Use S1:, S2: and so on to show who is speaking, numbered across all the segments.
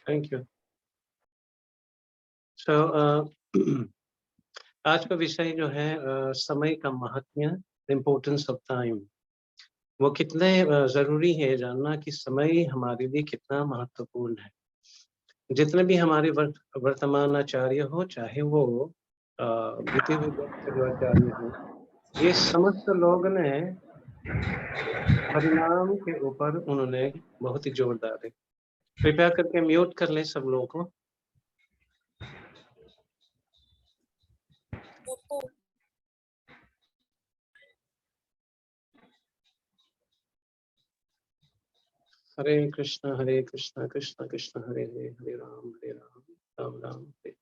S1: Thank you. सो आज का विषय जो है समय का महात्म्य, इम्पोर्टेंस ऑफ टाइम। वो कितने ज़रूरी है जानना कि समय हमारे लिए कितना महत्वपूर्ण है। जितने भी हमारे वर्तमान आचार्य हो, चाहे वो बीते हुए वक्त के जो आचार्य हों, ये समस्त लोग ने परिणाम के ऊपर उन्होंने बहुत ही जोर डाले। कृपया करके म्यूट कर लें सब लोगों को। हरे कृष्ण कृष्ण कृष्ण हरे हरे, हरे राम राम हरे।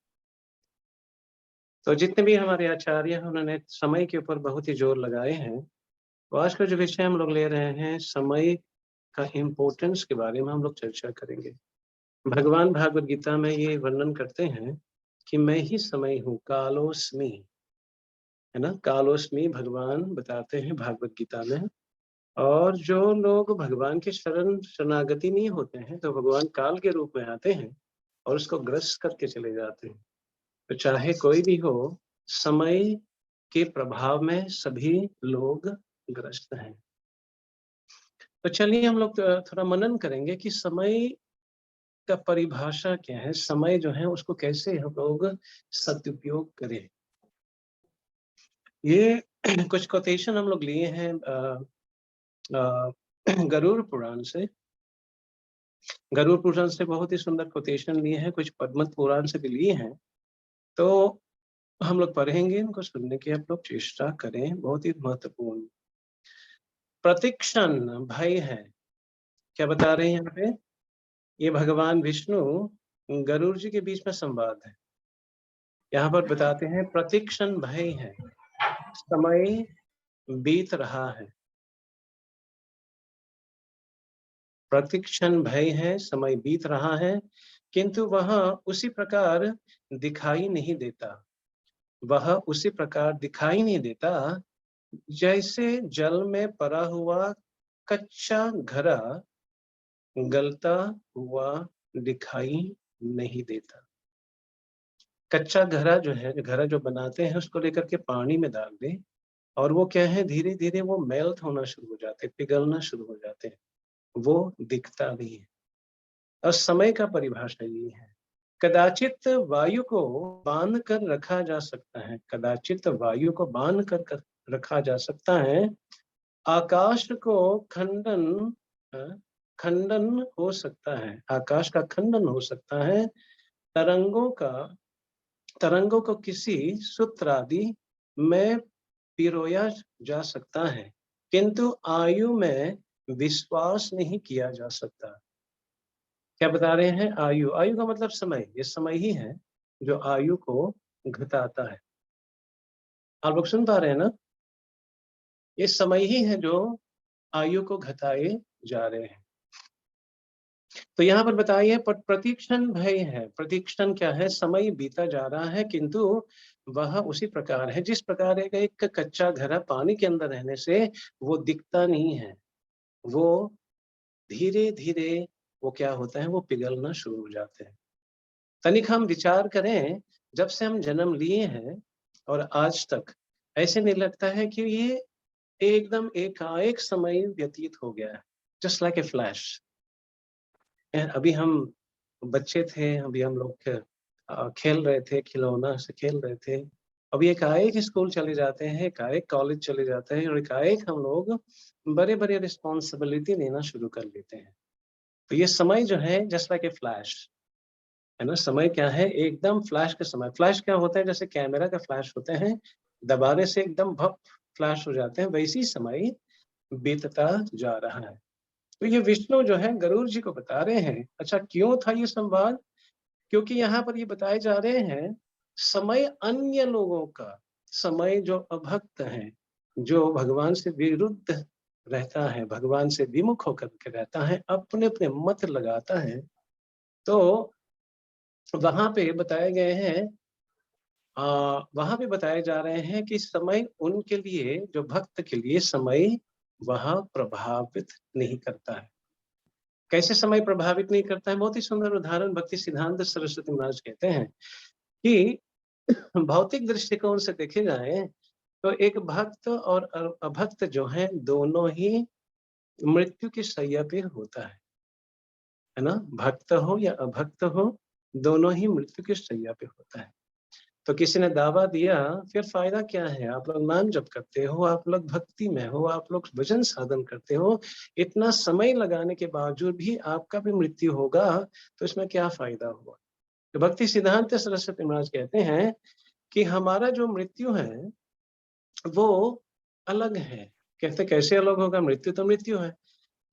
S1: तो जितने भी हमारे आचार्य हैं उन्होंने समय के ऊपर बहुत ही जोर लगाए हैं। तो आज का जो विषय हम लोग ले रहे हैं, समय का इम्पोर्टेंस के बारे में हम लोग चर्चा करेंगे। भगवान भागवत गीता में ये वर्णन करते हैं कि मैं ही समय हूँ, कालोस्मि, है ना। कालोस्मि भगवान बताते हैं भागवत गीता में। और जो लोग भगवान के शरणागति नहीं होते हैं तो भगवान काल के रूप में आते हैं और उसको ग्रस्त करके चले जाते हैं। तो चाहे कोई भी हो, समय के प्रभाव में सभी लोग ग्रस्त हैं। तो चलिए हम लोग थोड़ा मनन करेंगे कि समय का परिभाषा क्या है, समय जो है उसको कैसे हम लोग सदुपयोग करें। ये कुछ कोटेशन हम लोग लिए हैं गरुड़ पुराण से। गरुड़ पुराण से बहुत ही सुंदर कोटेशन लिए हैं, कुछ पद्म पुराण से भी लिए हैं। तो हम लोग पढ़ेंगे, इनको सुनने की आप लोग चेष्टा करें, बहुत ही महत्वपूर्ण। प्रतिक्षण भय है, क्या बता रहे हैं यहाँ पे? ये भगवान विष्णु गरुड़ जी के बीच में संवाद है। यहाँ पर बताते हैं प्रतिक्षण भय है, समय बीत रहा है। प्रतिक्षण भय है, समय बीत रहा है, किंतु वह उसी प्रकार दिखाई नहीं देता। वह उसी प्रकार दिखाई नहीं देता जैसे जल में पड़ा हुआ कच्चा घड़ा गलता हुआ दिखाई नहीं देता। कच्चा घड़ा जो है, घड़ा जो बनाते हैं उसको लेकर के पानी में डाल दें और वो क्या है, धीरे धीरे वो मेल्ट होना शुरू हो जाते हैं, पिघलना शुरू हो जाते हैं, वो दिखता नहीं है। और समय का परिभाषा ये है, कदाचित वायु को बांध कर रखा जा सकता है, कदाचित वायु को बांध कर रखा जा सकता है। आकाश को खंडन खंडन हो सकता है, आकाश का खंडन हो सकता है। तरंगों का तरंगों को किसी सूत्र आदि में पिरोया जा सकता है, किंतु आयु में विश्वास नहीं किया जा सकता। क्या बता रहे हैं? आयु, आयु का मतलब समय, ये समय ही है जो आयु को घटाता है। आप लोग सुन पा रहे हैं ना? ये समय ही है जो आयु को घटाए जा रहे हैं। तो यहाँ पर बताइए, प्रतीक्षण भय है। प्रतीक्षण क्या है? समय बीता जा रहा है किंतु वह उसी प्रकार है जिस प्रकार एक कच्चा घड़ा पानी के अंदर रहने से वो दिखता नहीं है, वो धीरे धीरे वो क्या होता है, वो पिघलना शुरू हो जाते हैं। तनिक हम विचार करें, जब से हम जन्म लिए हैं और आज तक ऐसे नहीं लगता है कि ये एकदम एकाएक समय व्यतीत हो गया है, जस्ट लाइक ए फ्लैश। अभी हम बच्चे थे, अभी हम लोग खेल रहे थे, खिलौना से खेल रहे थे। अभी एकाएक स्कूल चले जाते हैं, एकाएक कॉलेज चले जाते हैं और एकाएक हम लोग बड़े-बड़े रिस्पॉन्सिबिलिटी लेना शुरू कर लेते हैं। तो ये समय जो है जस्ट लाइक ए फ्लैश, है ना। समय क्या है? एकदम फ्लैश का समय। फ्लैश क्या होता है? जैसे कैमरा का फ्लैश होते हैं, दबाने से एकदम भप फ्लैश हो जाते हैं, वैसी समय बीतता जा रहा है। तो ये विष्णु जो है गरुड़ जी को बता रहे हैं। अच्छा, क्यों था ये संवाद? क्योंकि यहाँ पर ये बताए जा रहे हैं, समय अन्य लोगों का, समय जो अभक्त है, जो भगवान से विरुद्ध रहता है, भगवान से विमुख होकर के रहता है, अपने अपने मत लगाता है, तो वहां पे बताए गए हैं, वहां पे बताए जा रहे हैं कि समय उनके लिए, जो भक्त के लिए समय वह प्रभावित नहीं करता है। कैसे समय प्रभावित नहीं करता है? बहुत ही सुंदर उदाहरण भक्ति सिद्धांत सरस्वती महाराज कहते हैं कि भौतिक दृष्टिकोण से देखे जाए तो एक भक्त और अभक्त जो है दोनों ही मृत्यु की शैया पे होता है ना? भक्त हो या अभक्त हो, दोनों ही मृत्यु की शैया पे होता है। तो किसी ने दावा दिया, फिर फायदा क्या है? आप लोग नाम जप करते हो, आप लोग भक्ति में हो, आप लोग भजन साधन करते हो, इतना समय लगाने के बावजूद भी आपका भी मृत्यु होगा, तो इसमें क्या फायदा हुआ? तो भक्ति सिद्धांत सरस्वती महाराज कहते हैं कि हमारा जो मृत्यु है वो अलग है। कहते कैसे अलग होगा? मृत्यु तो मृत्यु है।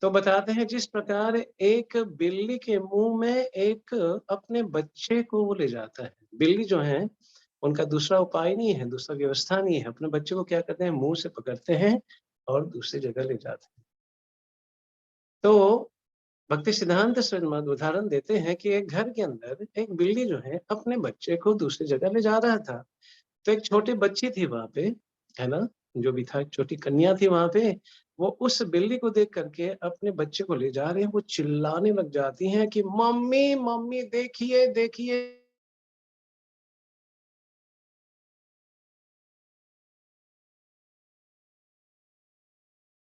S1: तो बताते हैं जिस प्रकार एक बिल्ली के मुंह में एक अपने बच्चे को वो ले जाता है। बिल्ली जो है उनका दूसरा उपाय नहीं है, दूसरा व्यवस्था नहीं है। अपने बच्चे को क्या करते हैं? मुंह से पकड़ते हैं और दूसरी जगह ले जाते हैं। तो भक्ति सिद्धांत श्रीमद उदाहरण देते हैं कि एक घर के अंदर एक बिल्ली जो है अपने बच्चे को दूसरी जगह ले जा रहा था। तो एक छोटी बच्ची थी वहां पे, है ना? जो भी था, एक छोटी कन्या थी वहां पे। वो उस बिल्ली को देख करके अपने बच्चे को ले जा रहे हैं, वो चिल्लाने लग जाती हैं कि मम्मी मम्मी देखिए देखिए।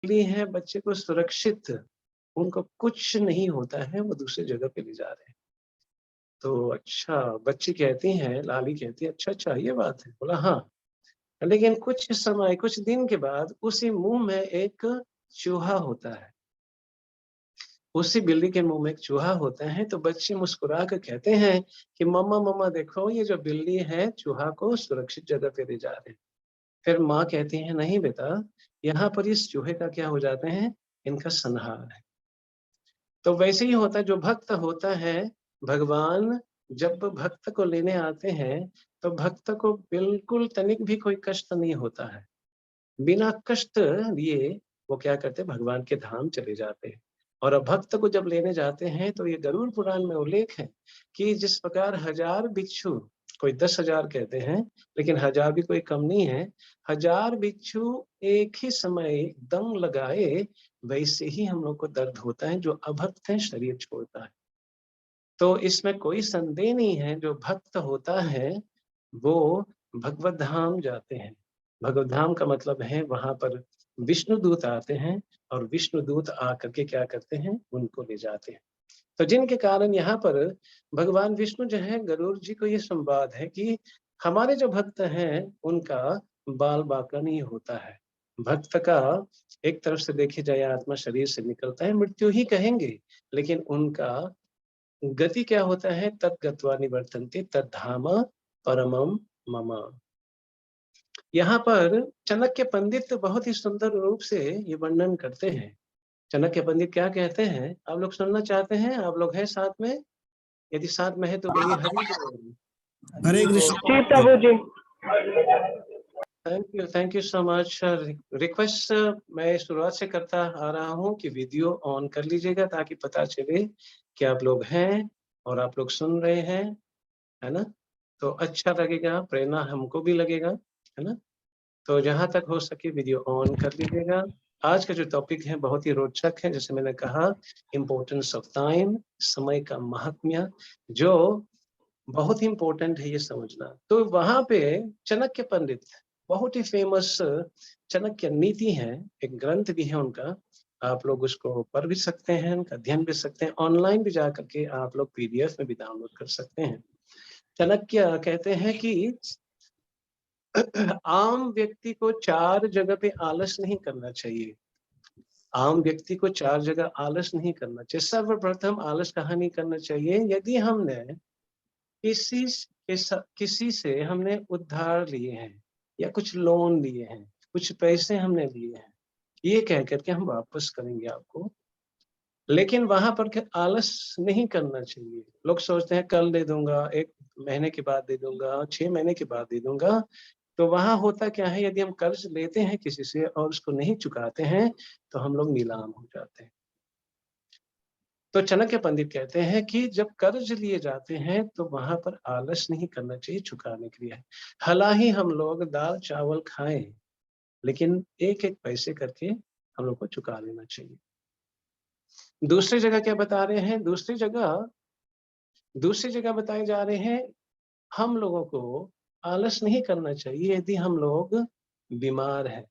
S1: बिल्ली है बच्चे को सुरक्षित, उनको कुछ नहीं होता है, वो दूसरी जगह पे ले जा रहे हैं। तो अच्छा, बच्ची कहती है, लाली कहती है, अच्छा अच्छा ये बात है। बोला हाँ। लेकिन कुछ समय, कुछ दिन के बाद उसी मुंह में एक चूहा होता है। उसी बिल्ली के मुंह में एक चूहा होता है। तो बच्चे मुस्कुरा कर कहते हैं कि मम्मा मम्मा देखो, ये जो बिल्ली है चूहा को सुरक्षित जगह पे ले जा रहे हैं। फिर माँ कहती है नहीं बेटा, यहाँ पर इस चूहे का क्या हो जाते हैं? इनका संहार है। तो वैसे ही होता है, जो भक्त होता है, भगवान जब भक्त को लेने आते हैं तो भक्त को बिल्कुल तनिक भी कोई कष्ट नहीं होता है। बिना कष्ट लिए वो क्या करते हैं? भगवान के धाम चले जाते हैं। और अब भक्त को जब लेने जाते हैं तो ये गरुड़ पुराण में उल्लेख है कि जिस प्रकार 1000 बिच्छू, कोई 10,000 कहते हैं, लेकिन 1000 भी कोई कम नहीं है। 1000 बिच्छू एक ही समय दम लगाए, वैसे ही हम लोग को दर्द होता है जो अभक्त है शरीर छोड़ता है। तो इसमें कोई संदेह नहीं है, जो भक्त होता है वो भगवत धाम जाते हैं। भगवत धाम का मतलब है वहां पर विष्णु दूत आते हैं और विष्णु दूत आकर के क्या करते हैं? उनको ले जाते हैं। तो जिनके कारण यहाँ पर भगवान विष्णु जो है, गरुड़ जी को ये संवाद है कि हमारे जो भक्त हैं उनका बाल बांका नहीं होता है। भक्त का एक तरफ से देखी जाए आत्मा शरीर से निकलता है, मृत्यु ही कहेंगे, लेकिन उनका गति क्या होता है? तद्गत्वा निवर्तन्ते तद्धाम परमम मम। यहाँ पर चाणक्य पंडित बहुत ही सुंदर रूप से ये वर्णन करते हैं। चाणक्य पंडित क्या कहते हैं? आप लोग सुनना चाहते हैं? आप लोग हैं साथ में? यदि साथ में है तो बोलिए हरि बोल।
S2: हरे
S1: हरि बोल।
S2: कृष्ण।
S3: जी प्रभु जी।
S1: Thank you so much. Request मैं शुरुआत से करता आ रहा हूँ कि वीडियो ऑन कर लीजिएगा ताकि पता चले कि आप लोग हैं और आप लोग सुन रहे हैं, है ना? तो अच्छा लगेगा, प्रेरणा हमको भी लगेगा, है ना? तो जहाँ तक हो सके वीडियो ऑन कर लीजिएगा। आज का जो टॉपिक है बहुत ही रोचक है, जैसे मैंने कहा, इम्पोर्टेंस ऑफ टाइम, समय का महात्म्य, जो बहुत ही इम्पोर्टेंट है ये समझना। तो वहां पे चाणक्य पंडित, बहुत ही फेमस चाणक्य नीति है, एक ग्रंथ भी है उनका। आप लोग उसको पढ़ भी सकते हैं, उनका अध्ययन भी सकते हैं, ऑनलाइन भी जा करके आप लोग पीडीएफ में भी डाउनलोड कर सकते हैं। चाणक्य कहते हैं कि आम व्यक्ति को 4 जगह पे आलस नहीं करना चाहिए। आम व्यक्ति को 4 जगह आलस नहीं करना चाहिए। सर्वप्रथम आलस कहाँ नहीं करना चाहिए? यदि हमने किसी से हमने उधार लिए हैं या कुछ लोन लिए हैं, कुछ पैसे हमने लिए हैं, ये कह करके हम वापस करेंगे आपको, लेकिन वहां पर आलस नहीं करना चाहिए। लोग सोचते हैं कल दे दूंगा, 1 महीने के बाद दे दूंगा, 6 महीने के बाद दे दूंगा। तो वहां होता क्या है? यदि हम कर्ज लेते हैं किसी से और उसको नहीं चुकाते हैं तो हम लोग नीलाम हो जाते हैं। तो चाणक्य पंडित कहते हैं कि जब कर्ज लिए जाते हैं तो वहां पर आलस नहीं करना चाहिए चुकाने के लिए। भला ही हम लोग दाल चावल खाएं, लेकिन एक एक पैसे करके हम लोग को चुका लेना चाहिए। दूसरी जगह क्या बता रहे हैं? दूसरी जगह बताए जा रहे हैं, हम लोगों को आलस नहीं करना चाहिए यदि हम लोग बीमार हैं।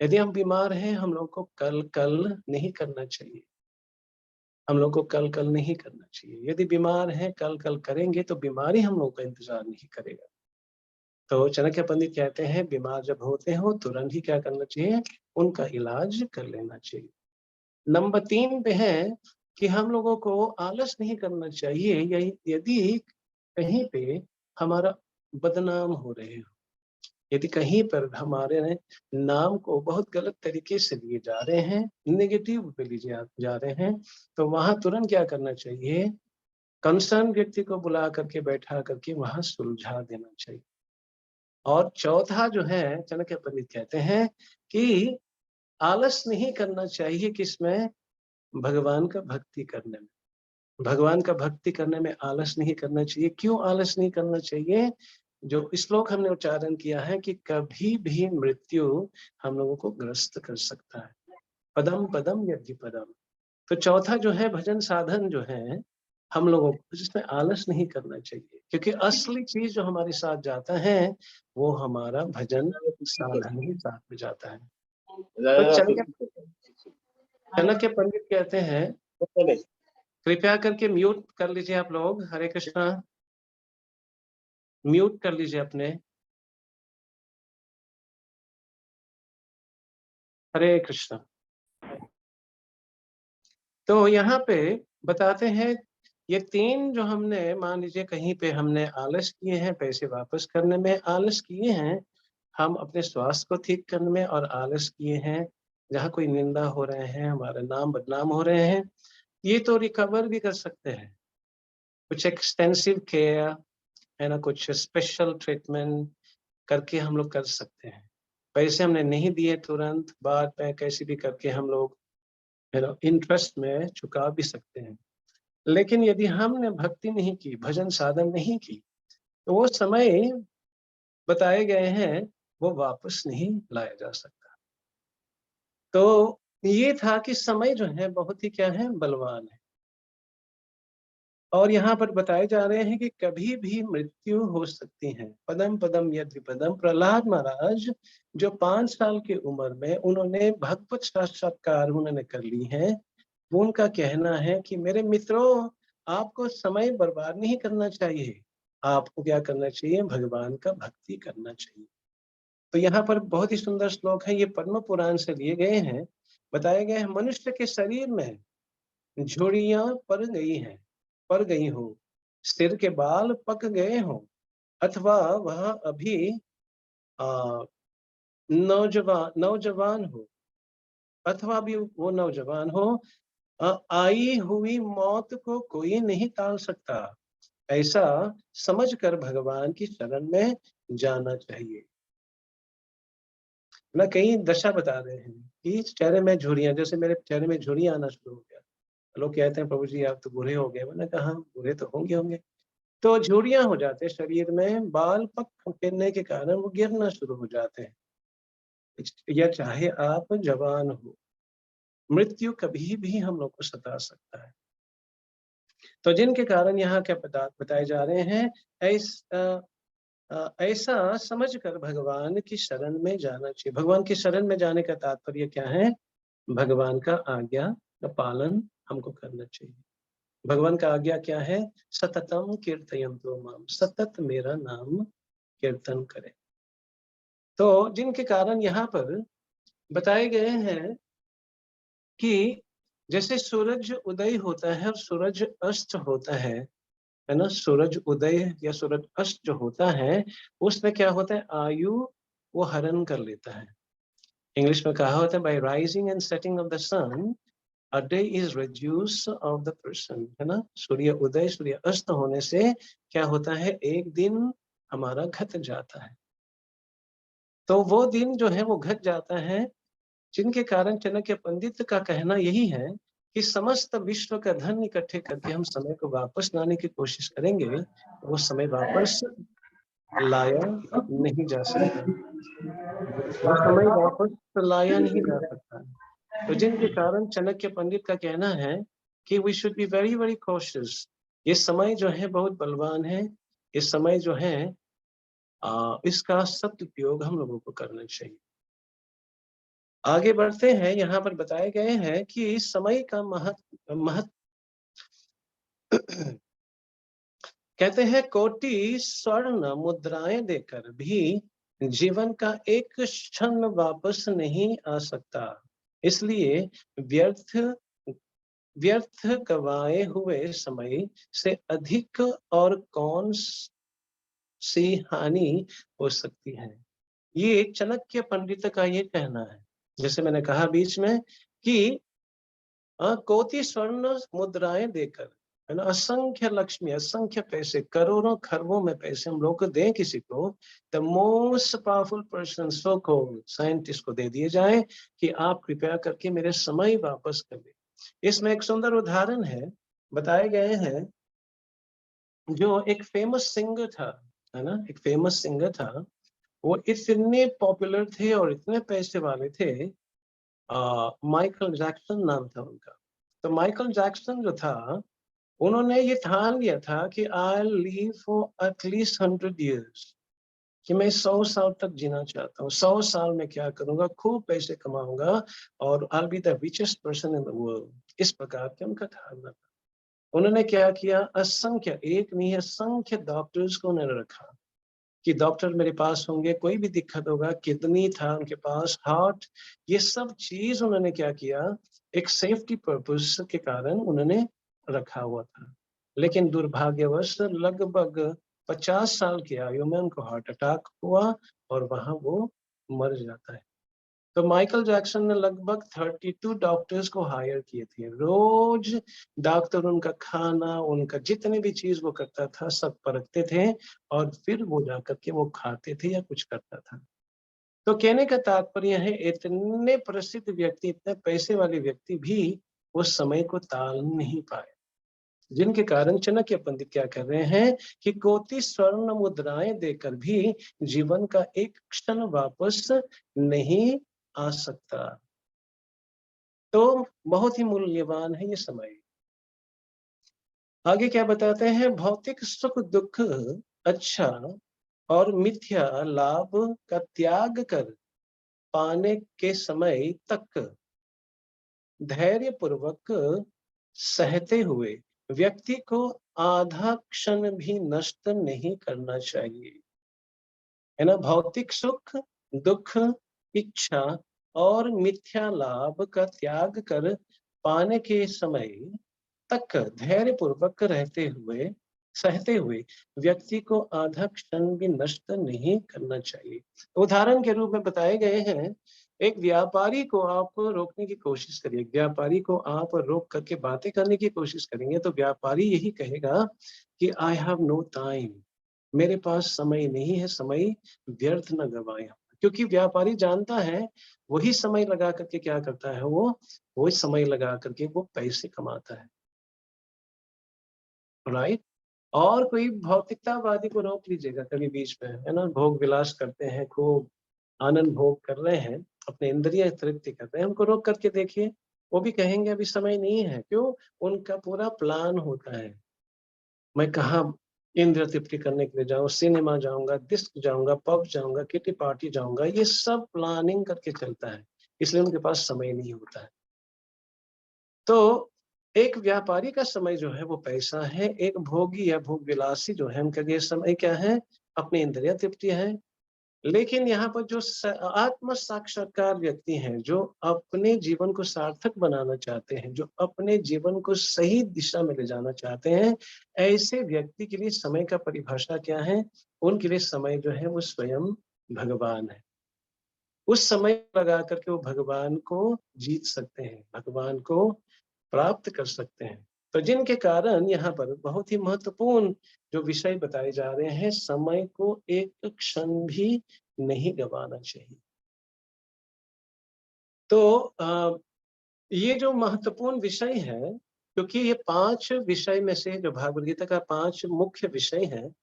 S1: यदि हम बीमार हैं, हम लोग को कल नहीं करना चाहिए। हम लोग को कल नहीं करना चाहिए। यदि बीमार हैं, कल करेंगे तो बीमारी हम लोग का इंतजार नहीं करेगा। तो चाणक्य पंडित कहते हैं, बीमार जब होते हो तुरंत ही क्या करना चाहिए? उनका इलाज कर लेना चाहिए। नंबर 3 पे है कि हम लोगों को आलस नहीं करना चाहिए यदि कहीं पे हमारा बदनाम हो रहे हो। यदि कहीं पर हमारे नाम को बहुत गलत तरीके से लिए जा रहे हैं, नेगेटिव पे लिए जा रहे हैं, तो वहां तुरंत क्या करना चाहिए? कंसर्न व्यक्ति को बुला करके बैठा करके वहां सुलझा देना चाहिए। और चौथा जो है, चाणक्य पंडित कहते हैं कि आलस नहीं करना चाहिए किसमें? भगवान का भक्ति करने में। भगवान का भक्ति करने में आलस नहीं करना चाहिए। क्यों आलस नहीं करना चाहिए? जो श्लोक हमने उच्चारण किया है कि कभी भी मृत्यु हम लोगों को ग्रस्त कर सकता है। पदम पदम यदि पदम। तो चौथा जो है भजन साधन जो है, हम लोगों को जिसमें आलस नहीं करना चाहिए, क्योंकि असली चीज जो हमारे साथ जाता है वो हमारा भजन साधन ही साथ में जाता है। तो चाणक्य पंडित कहते हैं, कृपया करके म्यूट कर लीजिए आप लोग। हरे कृष्णा, म्यूट कर लीजिए अपने। हरे कृष्णा। तो यहाँ पे बताते हैं, ये 3 जो हमने मान लीजिए कहीं पे हमने आलस किए हैं, पैसे वापस करने में आलस किए हैं, हम अपने स्वास्थ्य को ठीक करने में और आलस किए हैं, जहाँ कोई निंदा हो रहे हैं, हमारा नाम बदनाम हो रहे हैं, ये तो रिकवर भी कर सकते हैं। कुछ एक्सटेंसिव केयर है ना, कुछ स्पेशल ट्रीटमेंट करके हम लोग कर सकते हैं। पैसे हमने नहीं दिए तुरंत, बाद में कैसे भी करके हम लोग है ना इंटरेस्ट में चुका भी सकते हैं। लेकिन यदि हमने भक्ति नहीं की, भजन साधन नहीं की, तो वो समय बताए गए हैं वो वापस नहीं लाया जा सकता। तो ये था कि समय जो है बहुत ही क्या है, बलवान है। और यहाँ पर बताए जा रहे हैं कि कभी भी मृत्यु हो सकती है। पदम पदम यदि पदम। प्रहलाद महाराज जो 5 साल की उम्र में उन्होंने भगवत साक्षात्कार उन्होंने कर ली है, वो उनका कहना है कि मेरे मित्रों, आपको समय बर्बाद नहीं करना चाहिए, आपको क्या करना चाहिए? भगवान का भक्ति करना चाहिए। तो यहाँ पर बहुत ही सुंदर श्लोक है, ये पद्म पुराण से लिए गए हैं। बताए गए हैं, मनुष्य के शरीर में झुर्रियां पड़ गई हो, सिर के बाल पक गए हो, अथवा वह अभी आ, नौजवान हो, अथवा भी वो नौजवान हो, आई हुई मौत को कोई नहीं टाल सकता, ऐसा समझकर भगवान की शरण में जाना चाहिए ना। कई दशा बता रहे हैं कि चेहरे में झुर्रियां, जैसे मेरे चेहरे में झुर्रियां आना शुरू हो गया। लोग कहते हैं, प्रभु जी आप तो बूढ़े हो गए। मैंने कहा बूढ़े तो होंगे। तो झुर्रियां हो जाते हैं शरीर में, बाल पक गिरने के कारण वो गिरना शुरू हो जाते हैं। या चाहे आप जवान हो, मृत्यु कभी भी हम लोग को सता सकता है। तो जिनके कारण यहाँ क्या बताए जा रहे हैं, ऐसा समझकर भगवान की शरण में जाना चाहिए। भगवान की शरण में जाने का तात्पर्य क्या है? भगवान का आज्ञा का पालन हमको करना चाहिए। भगवान का आज्ञा क्या है? सततम कीर्तयन्तो माम, सतत मेरा नाम कीर्तन करें। तो जिनके कारण यहाँ पर बताए गए हैं कि जैसे सूरज उदय होता है और सूरज अस्त होता है ना, सूरज उदय या सूरज अस्त जो होता है, उसमें क्या होता है? आयु वो हरण कर लेता है। इंग्लिश में कहा होता है, by rising and setting of the sun a day is reduced of the person, है ना। सूर्य उदय सूर्य अस्त होने से क्या होता है? एक दिन हमारा घट जाता है। तो वो दिन जो है वो घट जाता है, जिनके कारण चाणक्य पंडित का कहना यही है कि समस्त विश्व का धन इकट्ठे करके हम समय को वापस लाने की कोशिश करेंगे, वो समय वापस लाया नहीं जा सकता। वो समय वापस लाया नहीं जा सकता। तो जिनके कारण चाणक्य पंडित का कहना है कि we should be very very cautious. ये समय जो है बहुत बलवान है। इस समय जो है इसका सदुपयोग हम लोगों को करना चाहिए। आगे बढ़ते हैं, यहाँ पर बताए गए हैं कि इस समय का महत्व कहते हैं कोटि स्वर्ण मुद्राएं देकर भी जीवन का एक क्षण वापस नहीं आ सकता। इसलिए व्यर्थ व्यर्थ गवाए हुए समय से अधिक और कौन सी हानि हो सकती है। ये चाणक्य पंडित का ये कहना है। जैसे मैंने कहा बीच में कि कोटि स्वर्ण मुद्राएं देकर, है ना, असंख्य लक्ष्मी, असंख्य पैसे, करोड़ों खरबों में पैसे हम लोग को दें किसी को, the most powerful person so called scientist को दे दिए जाए कि आप कृपया करके मेरे समय वापस कर दें। इसमें एक सुंदर उदाहरण है, बताए गए हैं। जो एक फेमस सिंगर था, है ना, एक फेमस सिंगर था, वो इतने पॉपुलर थे और इतने पैसे वाले थे। माइकल जैक्सन नाम था उनका। तो माइकल जैक्सन जो था, उन्होंने ये ठान लिया था कि I live for at least 100 years, कि मैं 100 साल तक जीना चाहता हूँ। 100 साल में क्या करूंगा, खूब पैसे कमाऊंगा और I be the richest person in the world. इस प्रकार के उनका धारणा था। उन्होंने क्या किया, असंख्य, एक नहीं असंख्य डॉक्टर्स को उन्होंने रखा कि डॉक्टर मेरे पास होंगे, कोई भी दिक्कत होगा, किडनी था उनके पास, हार्ट, ये सब चीज उन्होंने क्या किया, एक सेफ्टी पर्पस के कारण उन्होंने रखा हुआ था। लेकिन दुर्भाग्यवश लगभग 50 साल की आयु में उनको हार्ट अटैक हुआ और वहां वो मर जाता है। तो माइकल जैक्सन ने लगभग 32 डॉक्टर्स को हायर किए थे। रोज डॉक्टर उनका खाना, उनका जितने भी चीज वो करता था सब परखते थे और फिर वो जाकर के वो खाते थे या कुछ करता था। तो कहने का तात्पर्य है, इतने प्रसिद्ध व्यक्ति, इतने पैसे वाले व्यक्ति भी उस समय को टाल नहीं पाए। जिनके कारण चाणक्य पंडित क्या कर रहे हैं कि कोटि स्वर्ण मुद्राएं देकर भी जीवन का एक क्षण वापस नहीं आ सकता। तो बहुत ही मूल्यवान है ये समय। आगे क्या बताते हैं, भौतिक सुख दुख, अच्छा और मिथ्या लाभ का त्याग कर पाने के समय तक धैर्य पूर्वक सहते हुए व्यक्ति को आधा क्षण भी नष्ट नहीं करना चाहिए, है ना। भौतिक सुख दुख, इच्छा और मिथ्या लाभ का त्याग कर पाने के समय तक धैर्य पूर्वक रहते हुए, सहते हुए व्यक्ति को आधा क्षण भी नष्ट नहीं करना चाहिए। उदाहरण के रूप में बताए गए हैं, एक व्यापारी को आप रोकने की कोशिश करिए, व्यापारी को आप रोक करके बातें करने की कोशिश करेंगे तो व्यापारी यही कहेगा कि आई हैव नो टाइम, मेरे पास समय नहीं है, समय व्यर्थ न गवाएं। क्योंकि व्यापारी जानता है वही समय लगा करके क्या करता है, वो वही समय लगा करके वो पैसे कमाता है, राइट। और कोई भौतिकतावादी को रोक लीजिएगा कभी बीच में, है ना, भोग विलास करते हैं, खूब आनंद भोग कर रहे हैं, अपने इंद्रिय तृप्ति कर रहे हैं, उनको रोक करके देखिए, वो भी कहेंगे अभी समय नहीं है। क्यों? उनका पूरा प्लान होता है, मैं कहाँ इंद्रिय तृप्ति करने के लिए जाऊँ, सिनेमा जाऊंगा, डिस्क जाऊंगा, पब जाऊंगा, किटी पार्टी जाऊंगा, ये सब प्लानिंग करके चलता है, इसलिए उनके पास समय नहीं होता है। तो एक व्यापारी का समय जो है वो पैसा है, एक भोगी या भोग विलासी जो है उनका ये समय क्या है, अपनी इंद्रिय तृप्ति है। लेकिन यहाँ पर जो आत्म साक्षात्कार व्यक्ति हैं, जो अपने जीवन को सार्थक बनाना चाहते हैं, जो अपने जीवन को सही दिशा में ले जाना चाहते हैं, ऐसे व्यक्ति के लिए समय का परिभाषा क्या है, उनके लिए समय जो है वो स्वयं भगवान है। उस समय लगा करके वो भगवान को जीत सकते हैं, भगवान को प्राप्त कर सकते हैं। तो जिनके कारण यहाँ पर बहुत ही महत्वपूर्ण जो विषय बताए जा रहे हैं, समय को एक क्षण भी नहीं गंवाना चाहिए। तो ये जो महत्वपूर्ण विषय है, क्योंकि ये 5 विषय में से जो भागवत गीता का 5 मुख्य विषय हैं,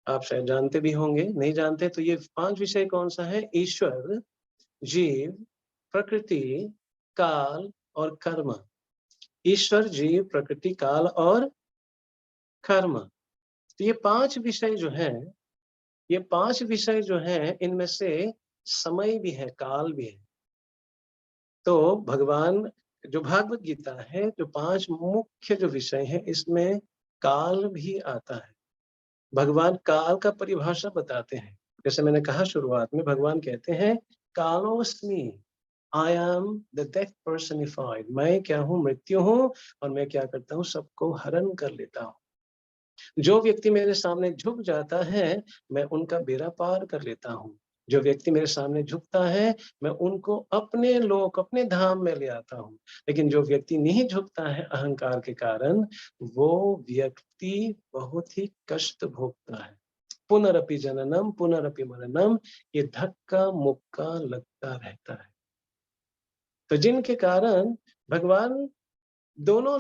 S1: आप शायद जानते भी होंगे, नहीं जानते तो ये 5 विषय कौन सा है, ईश्वर, जीव, प्रकृति, काल और कर्म। ईश्वर, जीव, प्रकृति, काल और कर्म। तो ये 5 विषय जो है, ये 5 विषय जो है, इनमें से समय भी है, काल भी है। तो भगवान जो भागवत गीता है, जो 5 मुख्य जो विषय हैं, इसमें काल भी आता है। भगवान काल का परिभाषा बताते हैं। जैसे मैंने कहा शुरुआत में, भगवान कहते हैं कालोस्मि, I am the death personified. मैं क्या हूँ? मृत्यु हूँ, और मैं क्या करता हूँ? सबको हरण कर लेता हूँ। जो व्यक्ति मेरे सामने झुक जाता है, मैं उनका बेड़ा पार कर लेता हूँ। जो व्यक्ति मेरे सामने झुकता है, मैं उनको अपने लोक, अपने धाम में ले आता हूँ। लेकिन जो व्यक्ति नहीं झुकता है अहंकार के कारण, वो व्यक्ति बहुत ही कष्ट भोगता है। पुनरपि जननम पुनरपि मरणम, ये धक्का मुक्का लगता रहता है। तो जिनके कारण भगवान दोनों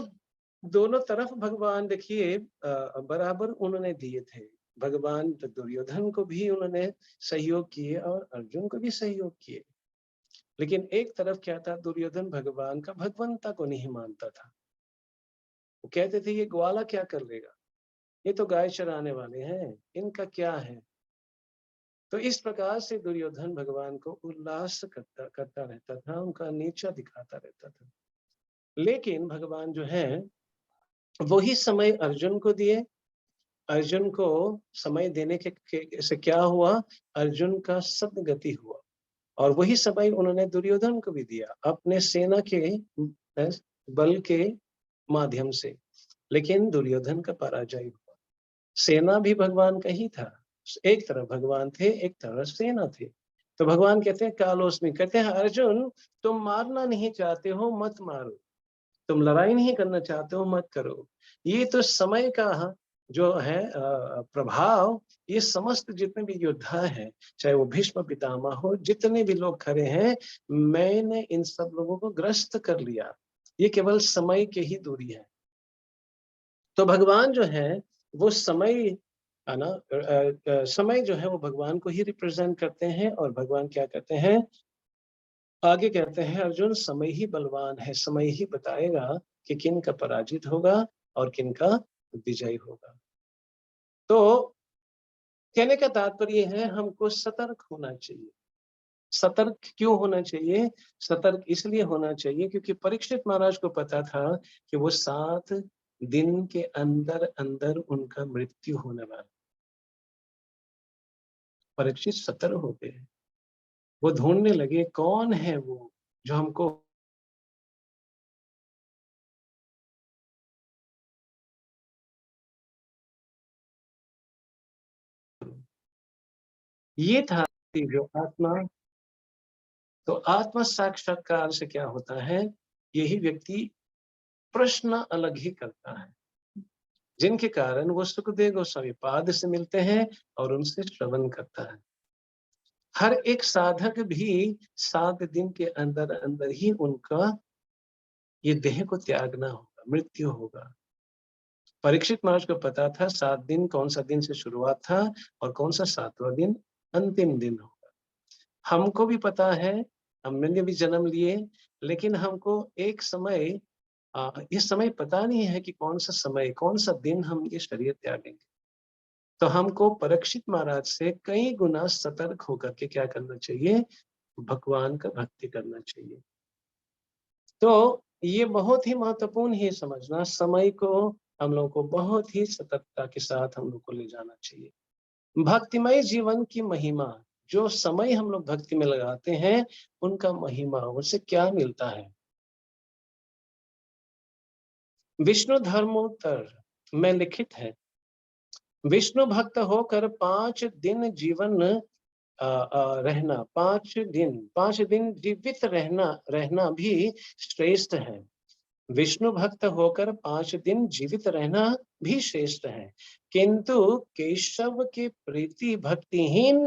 S1: दोनों तरफ, भगवान देखिए बराबर उन्होंने दिए थे। भगवान तो दुर्योधन को भी उन्होंने सहयोग किए और अर्जुन को भी सहयोग किए। लेकिन एक तरफ क्या था, दुर्योधन भगवान का भगवंता को नहीं मानता था। वो कहते थे ये ग्वाला क्या कर लेगा, ये तो गाय चराने वाले हैं, इनका क्या है। तो इस प्रकार से दुर्योधन भगवान को उल्लास करता रहता था, उनका नीचा दिखाता रहता था। लेकिन भगवान जो है, वही समय अर्जुन को दिए। अर्जुन को समय देने से क्या हुआ? अर्जुन का सद्गति हुआ। और वही समय उन्होंने दुर्योधन को भी दिया, अपने सेना के बल के माध्यम से। लेकिन दुर्योधन का पराजय हुआ। सेना भी भगवान का ही था। एक तरफ भगवान थे, एक तरफ सेना थे। तो भगवान कहते हैं कालोस्मि, कहते हैं अर्जुन, तुम मारना नहीं चाहते हो, मत मारो। तुम लड़ाई नहीं करना चाहते हो, मत करो। ये तो समय का जो है प्रभाव, ये समस्त जितने भी योद्धा हैं, चाहे वो भीष्म पितामह हो, जितने भी लोग खड़े हैं, मैंने इन सब लोगों को ग्रस्त कर लिया। ये केवल समय की ही दूरी है। तो भगवान जो है, वो समय है ना, समय जो है वो भगवान को ही रिप्रेजेंट करते हैं। और भगवान क्या कहते हैं, आगे कहते हैं अर्जुन, समय ही बलवान है, समय ही बताएगा कि किन का पराजित होगा और किन का विजय होगा। तो कहने का तात्पर्य है, हमको सतर्क होना चाहिए। सतर्क क्यों होना चाहिए? सतर्क इसलिए होना चाहिए क्योंकि परीक्षित महाराज को पता था कि वो 7 दिन के अंदर अंदर उनका मृत्यु होने वाला। परीक्षित सतर्क हो गए। वो ढूंढने लगे कौन है वो जो हमको, ये था कि जो आत्मा। तो आत्म साक्षात्कार से क्या होता है, यही व्यक्ति प्रश्न अलग ही करता है, जिनके कारण वो सुखदेव गोस्वामी पाद से मिलते हैं और उनसे श्रवण करता है। हर एक साधक भी 7 दिन के अंदर अंदर ही उनका ये देह को त्यागना होगा, मृत्यु होगा। परीक्षित महाराज को पता था 7 दिन कौन सा दिन से शुरुआत था और कौन सा 7वां दिन अंतिम दिन होगा। हमको भी पता है, हमने भी जन्म लिए, लेकिन हमको एक समय ये समय पता नहीं है कि कौन सा समय, कौन सा दिन हम ये शरीर त्यागेंगे। तो हमको परीक्षित महाराज से कई गुना सतर्क होकर के क्या करना चाहिए, भगवान का भक्ति करना चाहिए। तो ये बहुत ही महत्वपूर्ण है समझना, समय को हम लोग को बहुत ही सतर्कता के साथ हम लोग को ले जाना चाहिए। भक्तिमय जीवन की महिमा, जो समय हम लोग भक्ति में लगाते हैं, उनका महिमा, उनसे क्या मिलता है। विष्णु धर्मोत्तर में लिखित है, विष्णु भक्त होकर 5 दिन जीवन रहना, 5 दिन जीवित रहना भी श्रेष्ठ है। विष्णु भक्त होकर 5 दिन जीवित रहना भी श्रेष्ठ है, किंतु केशव के प्रीति भक्तिहीन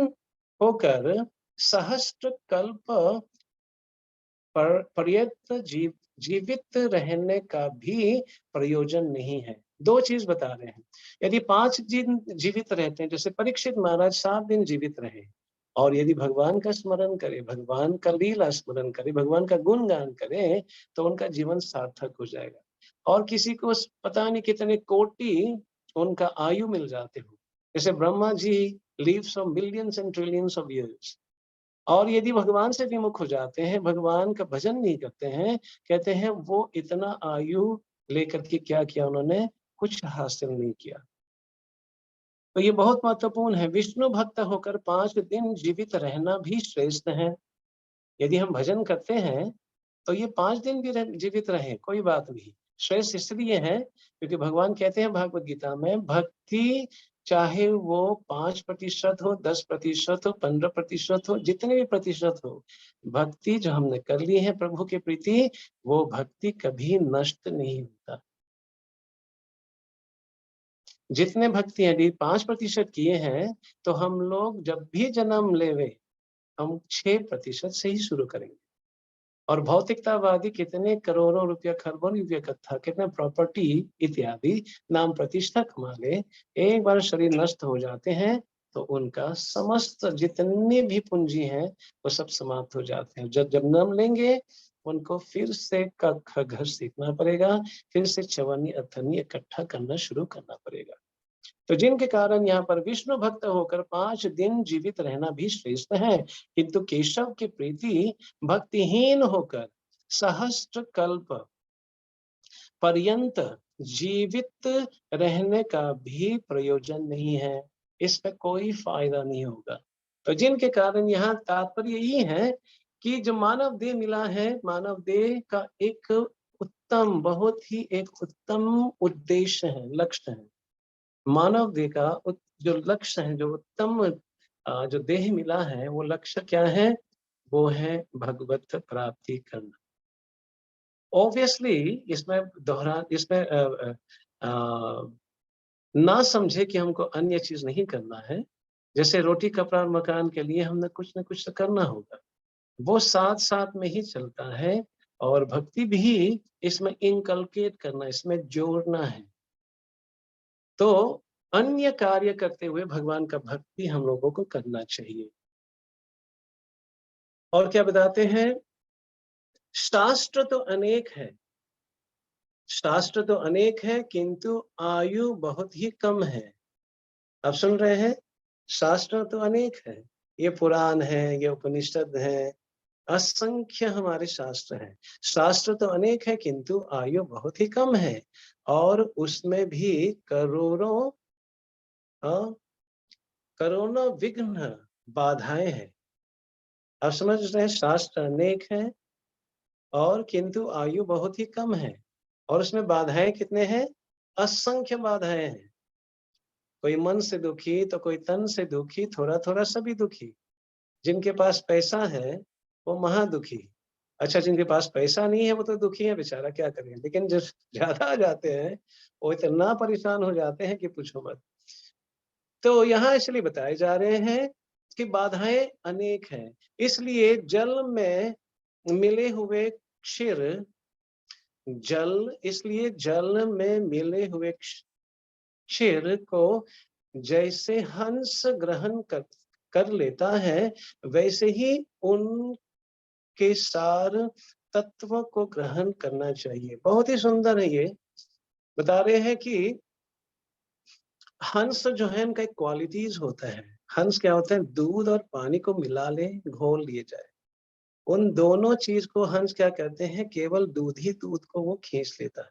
S1: होकर सहस्त्र कल्प पर्यंत जीवित रहने का भी प्रयोजन नहीं है। 2 चीज बता रहे हैं। यदि 5 दिन जीवित रहते हैं, जैसे परीक्षित महाराज 7 दिन जीवित रहे, और यदि भगवान का स्मरण करे, भगवान का लीला स्मरण करे, भगवान का गुणगान करे, तो उनका जीवन सार्थक हो जाएगा। और किसी को पता नहीं कितने कोटि उनका आयु मिल जाते हो, जैसे Brahma ji lives of millions and trillions of years। और यदि भगवान से विमुख हो जाते हैं, भगवान का भजन नहीं करते हैं, कहते हैं वो इतना आयु लेकर के क्या किया उन्होंने, कुछ हासिल नहीं किया। तो ये बहुत महत्वपूर्ण है। विष्णु भक्त होकर 5 दिन जीवित रहना भी श्रेष्ठ है। यदि हम भजन करते हैं तो ये 5 दिन भी जीवित रहे, कोई बात नहीं। श्रेष्ठ इसलिए है क्योंकि भगवान कहते हैं भागवत गीता में, भक्ति चाहे वो 5% हो, 10% हो, 15% हो, जितने भी प्रतिशत हो, भक्ति जो हमने कर ली है प्रभु के प्रति, वो भक्ति कभी नष्ट नहीं होता। जितने भक्ति यदि 5% किए हैं, तो हम लोग जब भी जन्म लेवे, हम 6% से ही शुरू करेंगे। और भौतिकतावादी कितने करोड़ों रुपया, खरबों रुपया इकट्ठा, कितने प्रॉपर्टी इत्यादि नाम प्रतिष्ठा कमा ले, एक बार शरीर नष्ट हो जाते हैं तो उनका समस्त जितने भी पूंजी हैं वो सब समाप्त हो जाते हैं। जब जन्म लेंगे उनको फिर से क ख घ सीखना पड़ेगा, फिर से चवन्नी अथनी इकट्ठा करना शुरू करना पड़ेगा। तो जिनके कारण यहाँ पर विष्णु भक्त होकर 5 दिन जीवित रहना भी श्रेष्ठ है, किंतु केशव की प्रीति भक्तिहीन होकर सहस्त्र कल्प पर्यंत जीवित रहने का भी प्रयोजन नहीं है। इसमें कोई फायदा नहीं होगा। तो जिनके कारण यहाँ तात्पर्य यही है कि जो मानव देह मिला है, मानव देह का एक उत्तम, बहुत ही एक उत्तम उद्देश्य है, लक्ष्य है। मानव देह का जो लक्ष्य है, जो उत्तम जो देह मिला है, वो लक्ष्य क्या है? वो है भगवत प्राप्ति करना। ऑब्वियसली इसमें ना समझे कि हमको अन्य चीज नहीं करना है। जैसे रोटी कपड़ा और मकान के लिए हमने कुछ न कुछ तो करना होगा, वो साथ साथ में ही चलता है। और भक्ति भी इसमें इनकलकेट करना, इसमें जोड़ना है। तो अन्य कार्य करते हुए भगवान का भक्ति हम लोगों को करना चाहिए। और क्या बताते हैं? शास्त्र तो अनेक है, शास्त्र तो अनेक है, किंतु आयु बहुत ही कम है। आप सुन रहे हैं? शास्त्र तो अनेक है, ये पुराण है, ये उपनिषद है, असंख्य हमारे शास्त्र हैं। शास्त्र तो अनेक है किंतु आयु बहुत ही कम है, और उसमें भी करोड़ों करोड़ों विघ्न, बाधाएं हैं। आप समझ रहे हैं? शास्त्र अनेक है और किंतु आयु बहुत ही कम है, और उसमें बाधाएं कितने हैं? असंख्य बाधाएं हैं। कोई मन से दुखी तो कोई तन से दुखी, थोड़ा थोड़ा सभी दुखी। जिनके पास पैसा है वो महादुखी। अच्छा, जिनके पास पैसा नहीं है वो तो दुखी है बेचारा, क्या करें। लेकिन जो ज्यादा आ जाते हैं वो इतना परेशान हो जाते हैं कि पूछो मत। तो यहाँ इसलिए बताए जा रहे हैं कि बाधाएं अनेक हैं, इसलिए जल में मिले हुए क्षीर, इसलिए जल में मिले हुए क्षीर को जैसे हंस ग्रहण कर लेता है, वैसे ही उनके सार तत्व को ग्रहण करना चाहिए। बहुत ही सुंदर है ये। बता रहे हैं कि हंस जो है उनका एक क्वालिटीज होता है। हंस क्या होता है? दूध और पानी को मिला ले, घोल लिए जाए, उन दोनों चीज को हंस क्या करते हैं? केवल दूध ही दूध को वो खींच लेता है,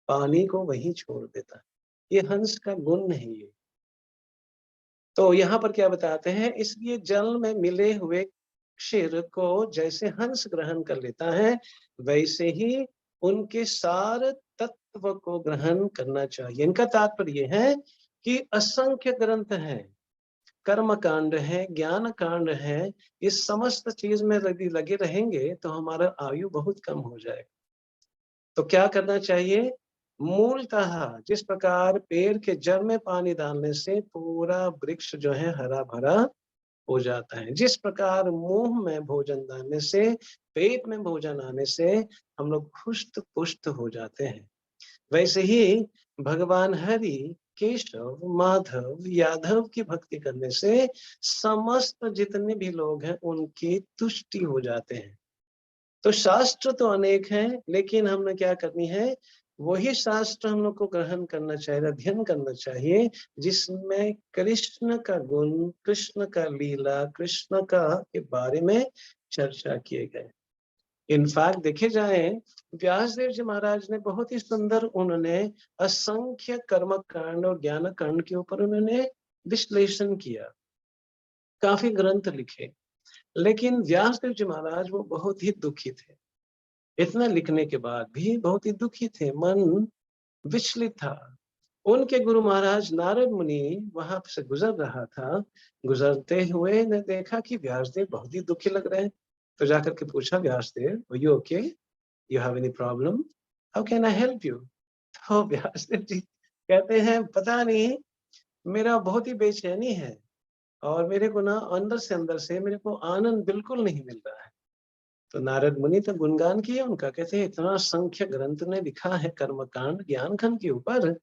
S1: पानी को वहीं छोड़ देता है। ये हंस का गुण है ये। तो यहाँ पर क्या बताते हैं? इसलिए जल में मिले हुए क्षीर को जैसे हंस ग्रहण कर लेता है, वैसे ही उनके सार तत्व को ग्रहण करना चाहिए। इनका तात्पर्य है कि असंख्य ग्रंथ है, कर्म कांड है, ज्ञान कांड है, इस समस्त चीज में यदि लगे रहेंगे तो हमारा आयु बहुत कम हो जाएगा। तो क्या करना चाहिए? मूलतः जिस प्रकार पेड़ के जड़ में पानी डालने से पूरा वृक्ष जो है हरा भरा हो जाता है, जिस प्रकार मुंह में भोजन डालने से, पेट में भोजन आने से हम लोग हुष्ट पुष्ट हो जाते हैं, वैसे ही भगवान हरि केशव, माधव, यादव की भक्ति करने से समस्त जितने भी लोग हैं उनकी तुष्टि हो जाते हैं। तो शास्त्र तो अनेक हैं, लेकिन हमने क्या करनी है, वही शास्त्र हम लोग को ग्रहण करना चाहिए, अध्ययन करना चाहिए, जिसमें कृष्ण का गुण, कृष्ण का लीला, कृष्ण का के बारे में चर्चा किए गए। इनफैक्ट देखे जाए, व्यासदेव जी महाराज ने बहुत ही सुंदर, उन्होंने असंख्य कर्म कांड और ज्ञान कांड के ऊपर उन्होंने विश्लेषण किया, काफी ग्रंथ लिखे। लेकिन व्यासदेव जी महाराज वो बहुत ही दुखी थे, इतना लिखने के बाद भी बहुत ही दुखी थे, मन विचलित था। उनके गुरु महाराज नारद मुनि वहां से गुजर रहा था, गुजरते हुए ने देखा कि व्यासदेव बहुत ही दुखी लग रहे हैं। तो जाकर के पूछा, Vyasdev you okay, you have any problem, how can I help you? तो व्यासदेव जी कहते हैं, पता नहीं, मेरा बहुत ही बेचैनी है और मेरे को ना अंदर से मेरे को आनंद बिल्कुल नहीं मिल रहा है। तो नारद मुनि तो गुणगान किए उनका, कहते हैं इतना संख्य ग्रंथ ने लिखा है कर्मकांड ज्ञान खंड के ऊपर,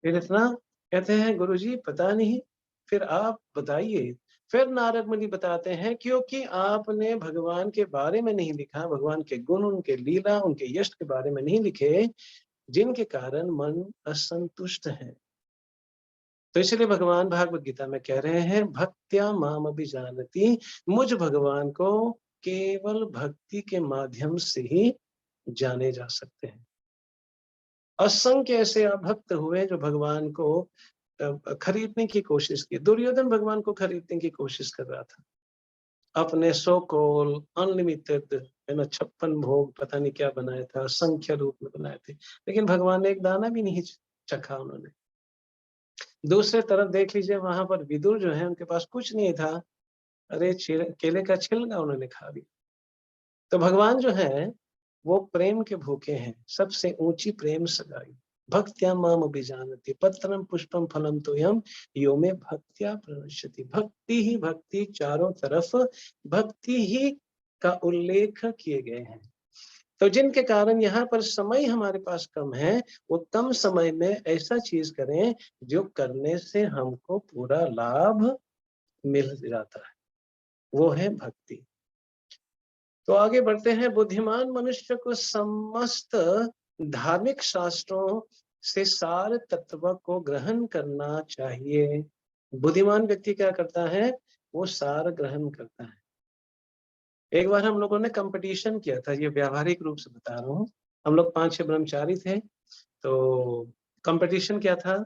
S1: फिर इतना, कहते हैं गुरुजी पता नहीं, फिर आप बताइए। फिर नारद मुनि बताते हैं, क्योंकि आपने भगवान के बारे में नहीं लिखा, भगवान के गुण, उनके लीला, उनके यश के बारे में नहीं लिखे, जिनके कारण मन असंतुष्ट है। तो इसलिए भगवान भागवत गीता में कह रहे हैं, भक्त्या माम अभिजानती, मुझ भगवान को केवल भक्ति के माध्यम से ही जाने जा सकते हैं। असंख्य ऐसे अभक्त हुए जो भगवान को खरीदने की कोशिश की। दुर्योधन भगवान को खरीदने की कोशिश कर रहा था, अपने सो कॉल अनलिमिटेड, है ना, 56 भोग पता नहीं क्या बनाया था, असंख्य रूप में बनाए थे, लेकिन भगवान ने एक दाना भी नहीं चखा उन्होंने। दूसरे तरफ देख लीजिए, वहां पर विदुर जो है, उनके पास कुछ नहीं था, अरे केले का छिलका उन्होंने खा लिया। तो भगवान जो है वो प्रेम के भूखे हैं, सबसे ऊंची प्रेम सगाई। भक्त्या माम अभिजानति पत्रम पुष्पम फलम तोयम यो में भक्त्या प्रणश्यति। भक्ति ही भक्ति, चारों तरफ भक्ति ही का उल्लेख किए गए हैं। तो जिनके कारण यहाँ पर समय हमारे पास कम है, वो कम समय में ऐसा चीज करें जो करने से हमको पूरा लाभ मिल जाता है, वो है भक्ति। तो आगे बढ़ते हैं। बुद्धिमान मनुष्य को समस्त धार्मिक शास्त्रों से सार तत्व को ग्रहण करना चाहिए। बुद्धिमान व्यक्ति क्या करता है, वो सार ग्रहण करता है। एक बार हम लोगों ने कंपटीशन किया था, ये व्यावहारिक रूप से बता रहा हूँ। हम लोग 5-6 ब्रह्मचारी थे, तो कंपटीशन क्या था,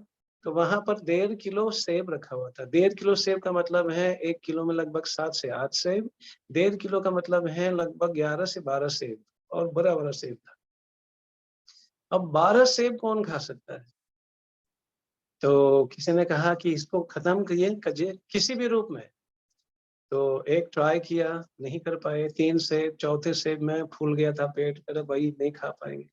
S1: तो वहां पर 1.5 किलो सेब रखा हुआ था। 1.5 किलो सेब का मतलब है 1 किलो में लगभग 7 से 8 सेब, 1.5 किलो का मतलब है लगभग 11 से 12 सेब, और बड़ा बड़ा सेब था। अब 12 सेब कौन खा सकता है? तो किसी ने कहा कि इसको खत्म करिए किसी भी रूप में। तो एक ट्राई किया, नहीं कर पाए, 3 सेब, चौथे सेब में फूल गया था पेट, अरे भाई नहीं खा पाएंगे।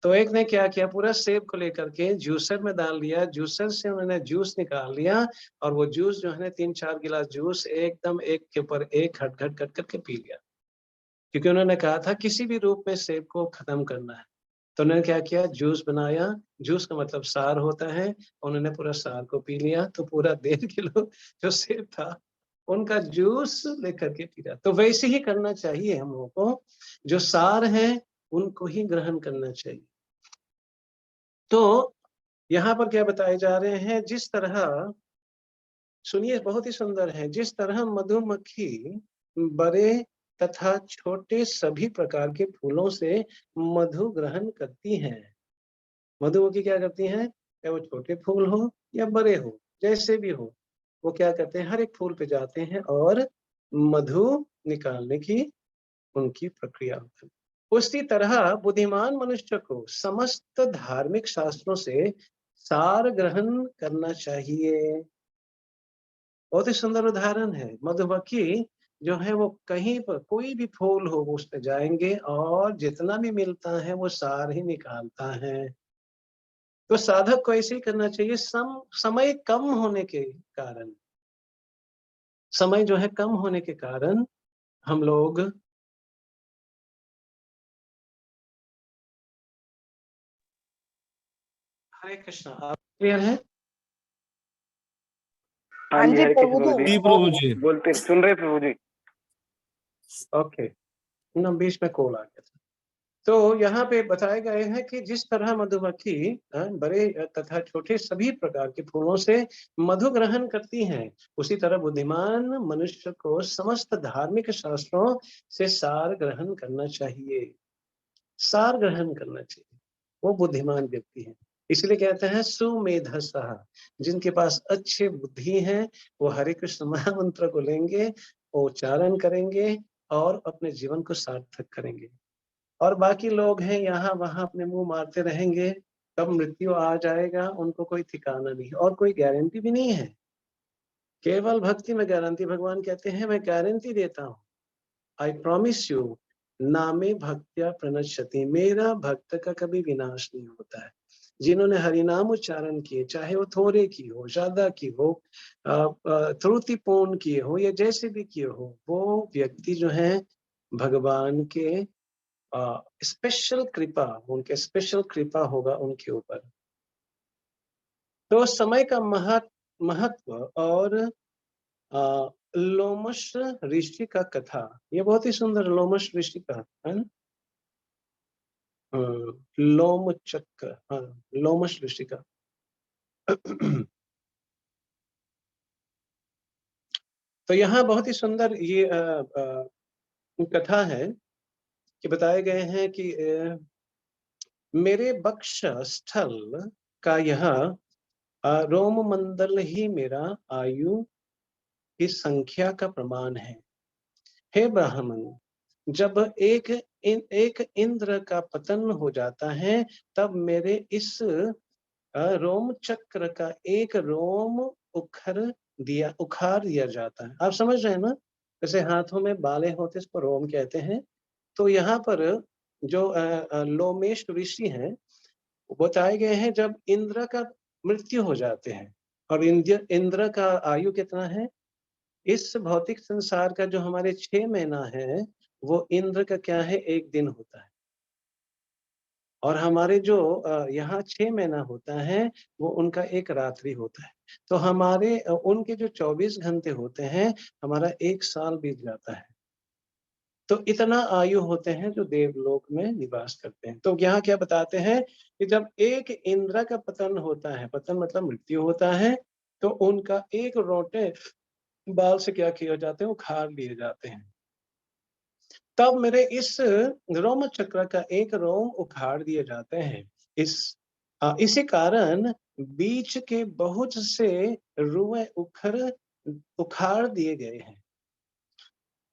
S1: तो एक ने क्या किया, पूरा सेब को लेकर के जूसर में डाल दिया, जूसर से उन्होंने जूस निकाल लिया, और वो जूस जो है 3-4 गिलास जूस एकदम एक के ऊपर एक घट घट घट करके पी लिया, क्योंकि उन्होंने कहा था किसी भी रूप में सेब को खत्म करना है। तो उन्होंने क्या किया, जूस बनाया, जूस का मतलब सार होता है, उन्होंने पूरा सार को पी लिया, तो पूरा 1.5 किलो जो सेब था उनका जूस लेकर के पी लिया। तो वैसे ही करना चाहिए हम लोगों को, जो सार है उनको ही ग्रहण करना चाहिए। तो यहाँ पर क्या बताए जा रहे हैं, जिस तरह, सुनिए बहुत ही सुंदर है, जिस तरह मधुमक्खी बड़े तथा छोटे सभी प्रकार के फूलों से मधु ग्रहण करती हैं। मधुमक्खी क्या करती हैं, चाहे वो छोटे फूल हो या बड़े हो, जैसे भी हो, वो क्या करते हैं, हर एक फूल पे जाते हैं और मधु निकालने की उनकी प्रक्रिया होती है। उसी तरह बुद्धिमान मनुष्य को समस्त धार्मिक शास्त्रों से सार ग्रहण करना चाहिए। बहुत ही सुंदर उदाहरण है। मधुमक्खी जो है वो कहीं पर कोई भी फूल हो वो उस पे जाएंगे और जितना भी मिलता है वो सार ही निकालता है। तो साधक को ऐसे ही करना चाहिए। समय कम होने के कारण, समय जो है कम होने के कारण हम लोग, हरे कृष्णा, आप क्लियर है?
S2: हाँ
S3: हाँ
S2: जी,
S3: जी
S2: हरे कृष्ण
S3: प्रभु
S2: प्रभु
S3: जी।
S2: जी।
S4: प्रभु जी।
S2: बोलते सुन रहे प्रभु जी।
S1: ओके, ना बीच में कॉल आ गया था। तो यहाँ पे बताए गए हैं कि जिस तरह मधुमक्खी बड़े तथा छोटे सभी प्रकार के फूलों से मधु ग्रहण करती हैं, उसी तरह बुद्धिमान मनुष्य को समस्त धार्मिक शास्त्रों से सार ग्रहण करना चाहिए। सार ग्रहण करना चाहिए, वो बुद्धिमान व्यक्ति है। इसलिए कहते हैं सुमेधसः, जिनके पास अच्छे बुद्धि है, वो हरे कृष्ण महामंत्र को लेंगे, उच्चारण करेंगे और अपने जीवन को सार्थक करेंगे। और बाकी लोग हैं यहाँ वहाँ अपने मुंह मारते रहेंगे, कब मृत्यु आ जाएगा उनको कोई ठिकाना नहीं है और कोई गारंटी भी नहीं है। केवल भक्ति में गारंटी, भगवान कहते हैं मैं गारंटी देता हूँ, आई प्रॉमिस यू, नामे भक्त्या प्रणश्यति, मेरा भक्त का कभी विनाश नहीं होता है। जिन्होंने हरिनाम उच्चारण किए, चाहे वो थोड़े की हो, ज्यादा की हो, त्रुटिपूर्ण किए हो या जैसे भी किए हो, वो व्यक्ति जो है भगवान के स्पेशल कृपा, उनके स्पेशल कृपा होगा उनके ऊपर। तो समय का महत्व और लोमश ऋषि का कथा, ये बहुत ही सुंदर, लोमश ऋषि का है ना, लोमचक्र, हाँ, लोमश ऋषि का। तो यहाँ बहुत ही सुंदर ये कथा है कि बताए गए हैं कि मेरे बक्ष स्थल का यह रोम मंडल ही मेरा आयु की संख्या का प्रमाण है। हे ब्राह्मण, जब एक इंद्र का पतन हो जाता है, तब मेरे इस रोम चक्र का एक रोम उखाड़ दिया जाता है। आप समझ रहे हैं ना, जैसे हाथों में बालें होते इसको रोम कहते हैं। तो यहाँ पर जो लोमेश ऋषि हैं, बताए गए हैं जब इंद्र का मृत्यु हो जाते हैं, और इंद्र का आयु कितना है, इस भौतिक संसार का जो हमारे 6 महीना है, वो इंद्र का क्या है, 1 दिन होता है। और हमारे जो यहाँ 6 महीना होता है, वो उनका 1 रात्रि होता है। तो हमारे उनके जो 24 घंटे होते हैं, हमारा 1 साल बीत जाता है। तो इतना आयु होते हैं जो देवलोक में निवास करते हैं। तो यहाँ क्या बताते हैं कि जब एक इंद्र का पतन होता है, पतन मतलब मृत्यु होता है, तो उनका एक रोटे बाल से क्या किया जाते हैं, उखाड़ लिए जाते हैं। तब मेरे इस रोम चक्र का एक रोम उखाड़ दिए जाते हैं। इसी कारण बीच के बहुत से रुएं उखाड़ दिए गए हैं।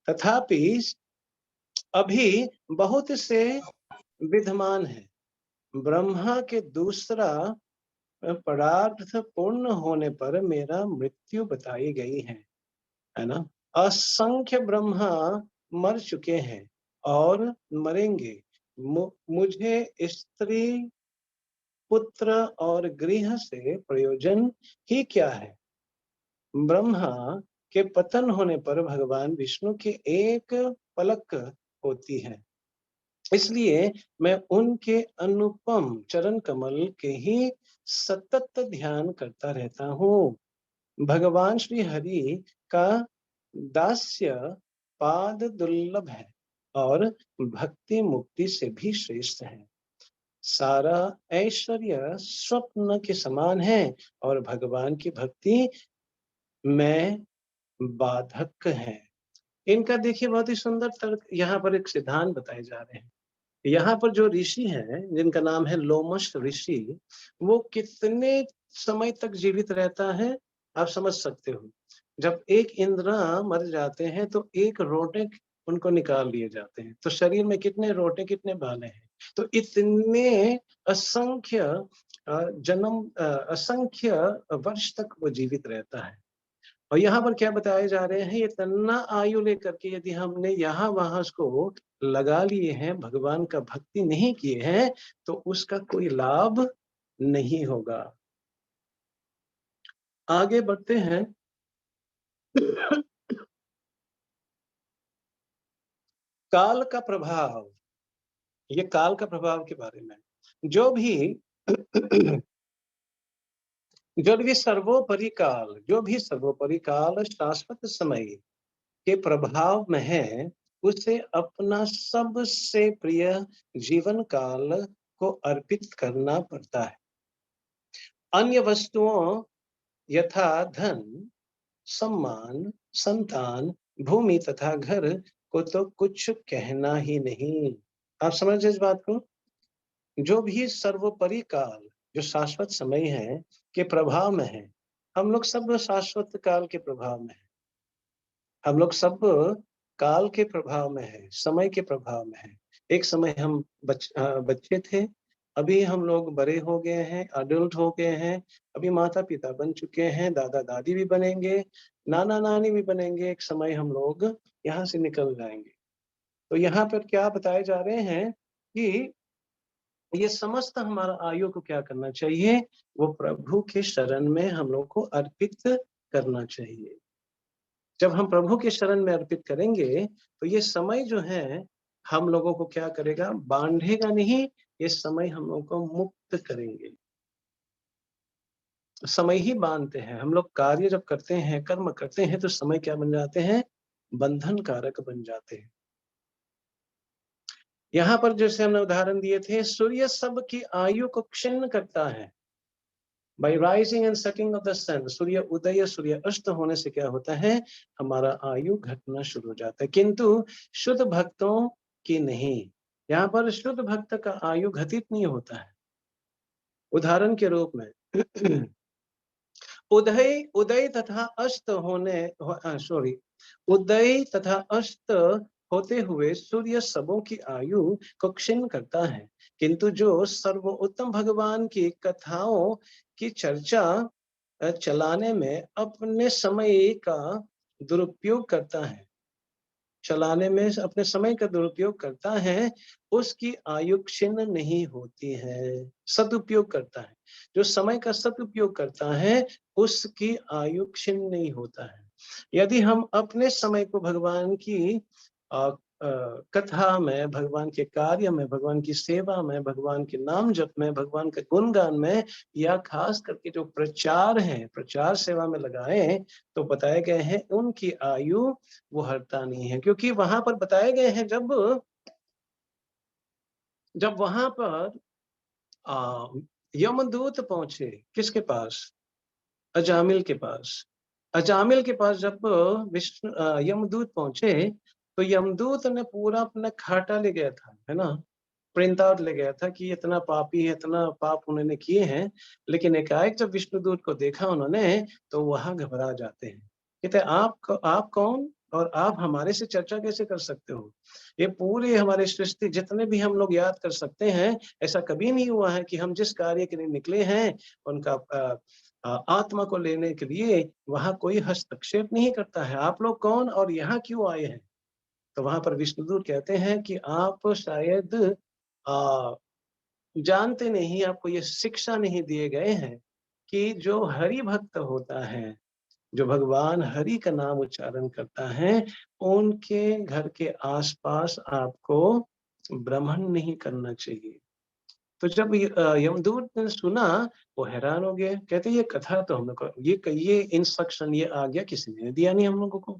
S1: तथापि अभी बहुत से विद्यमान है। ब्रह्मा के दूसरा परार्थ पूर्ण होने पर मेरा मृत्यु बताई गई है ना। असंख्य ब्रह्मा मर चुके हैं और मरेंगे। मुझे स्त्री पुत्र और गृह से प्रयोजन ही क्या है। ब्रह्मा के पतन होने पर भगवान विष्णु की एक पलक होती है, इसलिए मैं उनके अनुपम चरण कमल के ही सतत ध्यान करता रहता हूँ। भगवान श्री हरि का दास्य पाद दुर्लभ है और भक्ति मुक्ति से भी श्रेष्ठ है। सारा ऐश्वर्य स्वप्न के समान है और भगवान की भक्ति में बाधक है। इनका देखिए बहुत ही सुंदर तर्क यहाँ पर एक सिद्धांत बताए जा रहे हैं। यहाँ पर जो ऋषि हैं, जिनका नाम है लोमश ऋषि, वो कितने समय तक जीवित रहता है, आप समझ सकते हो। जब एक इंद्र मर जाते हैं तो एक रोटे उनको निकाल लिए जाते हैं, तो शरीर में कितने रोटे, कितने बाले हैं। तो इतने असंख्य असंख्य वर्ष तक वो जीवित रहता है। और यहाँ पर क्या बताए जा रहे हैं, ये तन्ना आयु लेकर के यदि हमने यहाँ वहां उसको लगा लिए हैं, भगवान का भक्ति नहीं किए हैं, तो उसका कोई लाभ नहीं होगा। आगे बढ़ते हैं। काल का प्रभाव, ये काल का प्रभाव के बारे में, जो भी जो भी सर्वोपरि काल शाश्वत समय के प्रभाव में है, उसे अपना सबसे प्रिय जीवन काल को अर्पित करना पड़ता है। अन्य वस्तुओं यथा धन, सम्मान, संतान, भूमि तथा घर को तो कुछ कहना ही नहीं। आप समझ इस बात को? जो भी सर्वोपरि काल, जो शाश्वत समय है, के प्रभाव में है, हम लोग सब शाश्वत काल के प्रभाव में हैं। हम लोग सब काल के प्रभाव में हैं, समय के प्रभाव में हैं। एक समय हम बच्चे थे, अभी हम लोग बड़े हो गए हैं, एडल्ट हो गए हैं, अभी माता-पिता बन चुके हैं, दादा-दादी भी बनेंगे, नाना-नानी भी बनेंगे, एक समय हम लोग यहाँ से निकल जाएँगे। तो यहाँ पर क्या बताए जा रहे हैं कि ये समस्त हमारा आयु को क्या करना चाहिए? वो प्रभु के शरण में हम लोग को अर्पित करना चाहिए। जब हम प्रभु के शरण में अर्पित करेंगे, तो ये समय जो है, हम लोगों को क्या करेगा? बाँधेगा नहीं, ये समय हम लोगों को मुक्त करेंगे। समय ही बाँधते हैं, हम लोग कार्य जब करते हैं, कर्म करते हैं, तो समय क्या बन जाते हैं? बंधन कारक बन जाते हैं। यहाँ पर जैसे हमने उदाहरण दिए थे, सूर्य सबकी आयु को क्षीण करता है। By rising and setting of the sun, सूर्य उदय सूर्य अस्त होने से क्या होता है? हमारा आयु घटना शुरू हो जाता है, किंतु शुद्ध भक्तों की नहीं। यहाँ पर शुद्ध भक्त का आयु घटित नहीं होता है। उदाहरण के रूप में उदय उदय तथा अस्त सॉरी उदय तथा अस्त होते हुए सूर्य सबों की आयु को क्षीण करता है, किंतु जो सर्वोत्तम भगवान की कथाओं की चर्चा चलाने में अपने समय का दुरुपयोग करता है, चलाने में अपने समय का दुरुपयोग करता है, उसकी आयु क्षीण नहीं होती है, सदुपयोग करता है। जो समय का सदुपयोग करता है, उसकी आयु क्षीण नहीं होता है। यदि हम अपने समय को भगवान की अ कथा में, भगवान के कार्य में, भगवान की सेवा में, भगवान के नाम जप में, भगवान के गुणगान में या खास करके जो प्रचार है, प्रचार सेवा में लगाएँ, तो बताए गए हैं उनकी आयु वो हरता नहीं है, क्योंकि वहां पर बताए गए हैं जब जब वहां पर आ, यमदूत पहुंचे किसके पास? अजामिल के पास। अजामिल के पास जब यमदूत पहुंचे, तो यमदूत ने पूरा अपना खाटा ले गया था, है ना? प्रिंट आउट ले गया था कि इतना पापी है, इतना पाप उन्होंने किए हैं, लेकिन एकाएक जब विष्णुदूत को देखा उन्होंने, तो वहां घबरा जाते हैं। कहते हैं, आप कौन और आप हमारे से चर्चा कैसे कर सकते हो? ये पूरे हमारे सृष्टि जितने भी हम लोग याद कर सकते हैं, ऐसा कभी नहीं हुआ है कि हम जिस कार्य के लिए निकले हैं, उनका आत्मा को लेने के लिए वहां कोई हस्तक्षेप नहीं करता है। आप लोग कौन और यहाँ क्यों आए हैं? तो वहां पर विष्णुदूत कहते हैं कि आप शायद आ, जानते नहीं, आपको ये शिक्षा नहीं दिए गए हैं कि जो हरि भक्त होता है, जो भगवान हरि का नाम उच्चारण करता है, उनके घर के आसपास आपको भ्रमण नहीं करना चाहिए। तो जब यमदूत ने सुना, वो हैरान हो गए, कहते ये कथा तो हम लोग को, ये इंस्ट्रक्शन, ये आज्ञा किसी ने दिया नहीं हम लोगों को।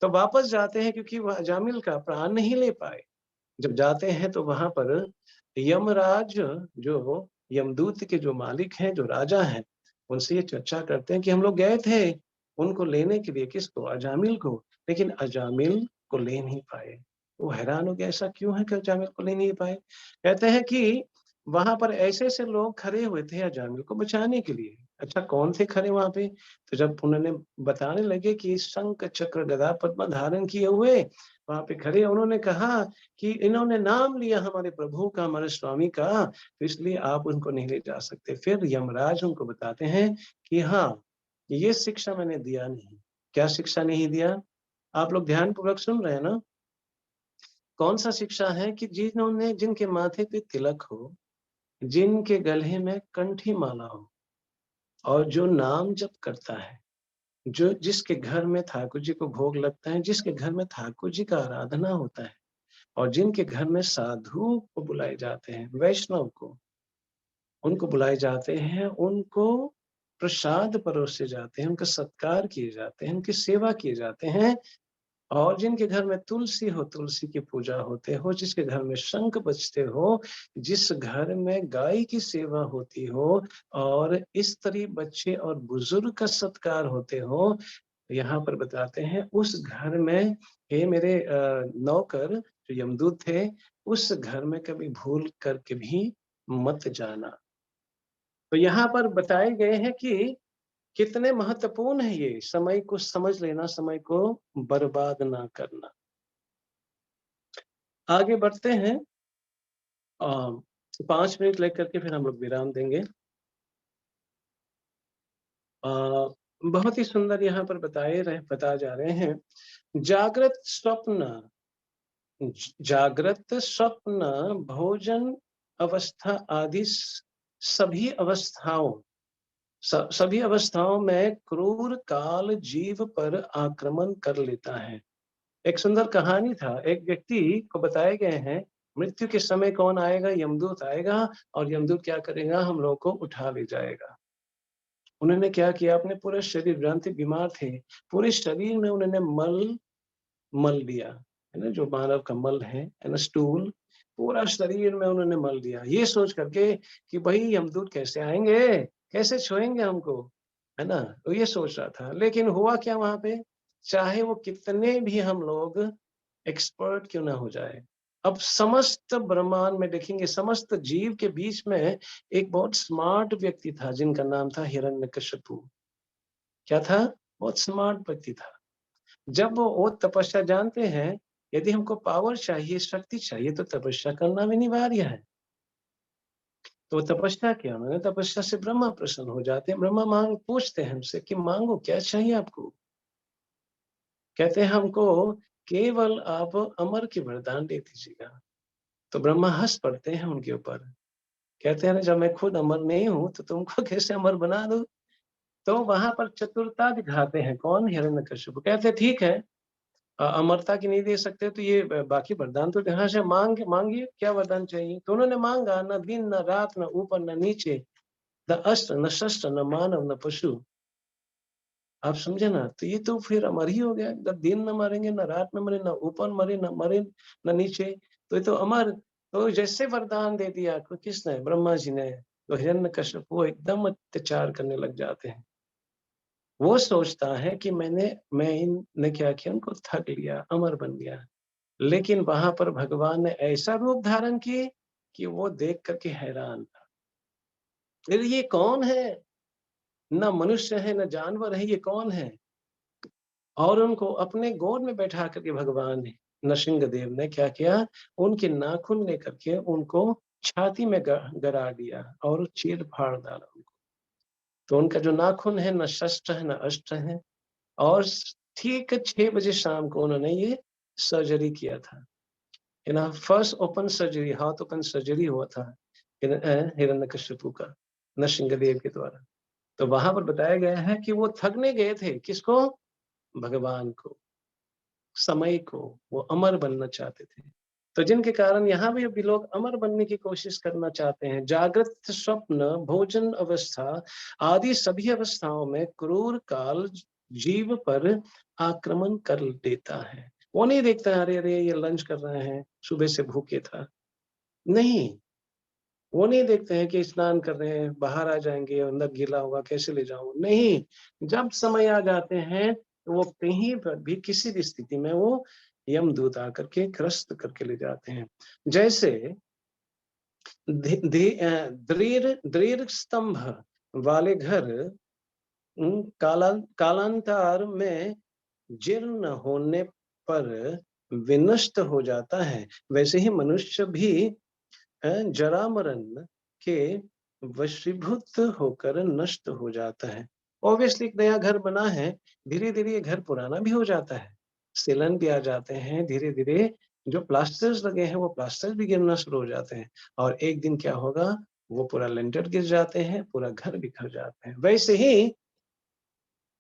S1: तो वापस जाते हैं, क्योंकि वह अजामिल का प्राण नहीं ले पाए। जब जाते हैं तो वहां पर यमराज, जो यमदूत के जो मालिक हैं, जो राजा हैं, उनसे ये चर्चा करते हैं कि हम लोग गए थे उनको लेने के लिए, किसको? अजामिल को, लेकिन अजामिल को ले नहीं पाए। वो हैरान हो गया, ऐसा क्यों है कि अजामिल को ले नहीं पाए? कहते हैं कि वहां पर ऐसे ऐसे लोग खड़े हुए थे अजामिल को बचाने के लिए। अच्छा, कौन थे खड़े वहां पे? तो जब उन्होंने बताने लगे कि शंख चक्र गदा पद्म धारण किए हुए वहां पे खड़े, उन्होंने कहा कि इन्होंने नाम लिया हमारे प्रभु का, हमारे स्वामी का, तो इसलिए आप उनको नहीं ले जा सकते। फिर यमराज उनको बताते हैं कि हाँ, ये शिक्षा मैंने दिया नहीं। क्या शिक्षा नहीं दिया? आप लोग ध्यानपूर्वक सुन रहे हैं ना? कौन सा शिक्षा है? कि जिन्होंने, जिनके माथे पे तिलक हो, जिनके गले में कंठी माला हो, और जो नाम जप करता है, जो जिसके घर में ठाकुर जी को भोग लगता है, जिसके घर में ठाकुर जी का आराधना होता है, और जिनके घर में साधु को बुलाए जाते हैं, वैष्णव को, उनको बुलाए जाते हैं, उनको प्रसाद परोसे जाते हैं, उनका सत्कार किए जाते हैं, उनकी सेवा किए जाते हैं। और जिनके घर में तुलसी हो, तुलसी की पूजा होते हो, जिसके घर में शंख बजते हो, जिस घर में गाय की सेवा होती हो और स्त्री, बच्चे और बुजुर्ग का सत्कार होते हो, यहाँ पर बताते हैं उस घर में, हे मेरे नौकर जो यमदूत थे, उस घर में कभी भूल करके भी मत जाना। तो यहाँ पर बताए गए हैं कि कितने महत्वपूर्ण है ये, समय को समझ लेना, समय को बर्बाद ना करना। आगे बढ़ते हैं। 5 मिनट लेकर के फिर हम लोग विराम देंगे। अ, बहुत ही सुंदर यहाँ पर बताए जा रहे हैं, जागृत स्वप्न, जागृत स्वप्न, भोजन अवस्था आदि सभी अवस्थाओं, सभी अवस्थाओं में क्रूर काल जीव पर आक्रमण कर लेता है। एक सुंदर कहानी था, एक व्यक्ति को बताए गए हैं, मृत्यु के समय कौन आएगा, यमदूत आएगा और यमदूत क्या करेगा, हम लोग को उठा ले जाएगा। उन्होंने क्या किया, अपने पूरे शरीर, भ्रांति बीमार थे, पूरे शरीर में उन्होंने मल मल दिया, है ना, जो मानव का मल है ना, स्टूल, पूरा शरीर में उन्होंने मल दिया, ये सोच करके कि भाई यमदूत कैसे आएंगे, कैसे छुएंगे हमको, है ना। तो ये सोच रहा था, लेकिन हुआ क्या वहां पे, चाहे वो कितने भी हम लोग एक्सपर्ट क्यों ना हो जाए, अब समस्त ब्रह्मांड में देखेंगे, समस्त जीव के बीच में एक बहुत स्मार्ट व्यक्ति था जिनका नाम था हिरण्यकशिपु। क्या था, बहुत स्मार्ट व्यक्ति था। जब वो तपस्या, जानते हैं, यदि हमको पावर चाहिए, शक्ति चाहिए, तो तपस्या करना भी अनिवार्य है। तो तपस्या किया उन्होंने, तपस्या से ब्रह्मा प्रसन्न हो जाते हैं। ब्रह्मा पूछते हैं हमसे कि मांगो, क्या चाहिए आपको। कहते हैं हमको केवल आप अमर के वरदान दे दीजिएगा। तो ब्रह्मा हंस पड़ते हैं उनके ऊपर, कहते हैं जब मैं खुद अमर नहीं हूं तो तुमको कैसे अमर बना दूं। तो वहां पर चतुरता दिखाते हैं, कौन, हिरण्यकशिपु। कहते हैं ठीक है, अमरता की नहीं दे सकते तो ये बाकी वरदान तो यहाँ से मांगिए, क्या वरदान चाहिए। तो उन्होंने मांगा, न दिन न रात न ऊपर न नीचे, न अस्त्र न शस्त्र न मानव न पशु। आप समझे ना, तो ये तो फिर अमर ही हो गया, जब दिन न मरेंगे, न रात में मरे, न ऊपर मरे न नीचे, तो ये तो अमर। तो जैसे वरदान दे दिया किसने, ब्रह्मा जी ने, तो हिरण्यकश्यप वो एकदम अत्याचार करने लग जाते हैं। वो सोचता है कि मैं इनने क्या किया, उनको ठग लिया, अमर बन गया। लेकिन वहां पर भगवान ने ऐसा रूप धारण किए कि वो देख करके हैरान था, फिर ये कौन है, न मनुष्य है न जानवर है, ये कौन है। और उनको अपने गोद में बैठा करके भगवान ने, नृसिंहदेव ने क्या किया, उनके नाखून लेकर के उनको छाती में गरा दिया और चीर फाड़ डाला उनको। तो उनका जो नाखून है, न शस्त्र है न अस्त्र है। और ठीक 6 बजे शाम को उन्होंने ये सर्जरी किया था, है ना, फर्स्ट ओपन सर्जरी, हाथ ओपन सर्जरी हुआ था हिरण्यकशिपु का, नरसिंहदेव के द्वारा। तो वहां पर बताया गया है कि वो थकने गए थे, किसको, भगवान को, समय को, वो अमर बनना चाहते थे। तो जिनके कारण यहाँ भी अभी लोग अमर बनने की कोशिश करना चाहते हैं। जागृत, स्वप्न, भोजन अवस्था आदि सभी अवस्थाओं में क्रूर काल जीव पर आक्रमण कर देता है। वो नहीं देखता अरे अरे ये लंच कर रहे हैं, सुबह से भूखे था, नहीं। वो नहीं देखते हैं कि स्नान कर रहे हैं, बाहर आ जाएंगे, अंदर गीला होगा, कैसे ले जाऊं, नहीं। जब समय आ जाते हैं तो वो कहीं पर भी, किसी भी स्थिति में वो यमदूत आकर के ग्रस्त करके ले जाते हैं। जैसे दृढ़ दृढ़ स्तंभ वाले घर कालांतर में जीर्ण होने पर विनष्ट हो जाता है, वैसे ही मनुष्य भी जरा मरण के वशीभूत होकर नष्ट हो जाता है। ऑब्वियसली एक नया घर बना है, धीरे धीरे ये घर पुराना भी हो जाता है, सीलन भी आ जाते हैं, धीरे धीरे जो प्लास्टर्स लगे हैं वो प्लास्टर्स भी गिरना शुरू हो जाते हैं। और एक दिन क्या होगा, वो पूरा लेंटर गिर जाते हैं, पूरा घर बिखर जाते हैं। वैसे ही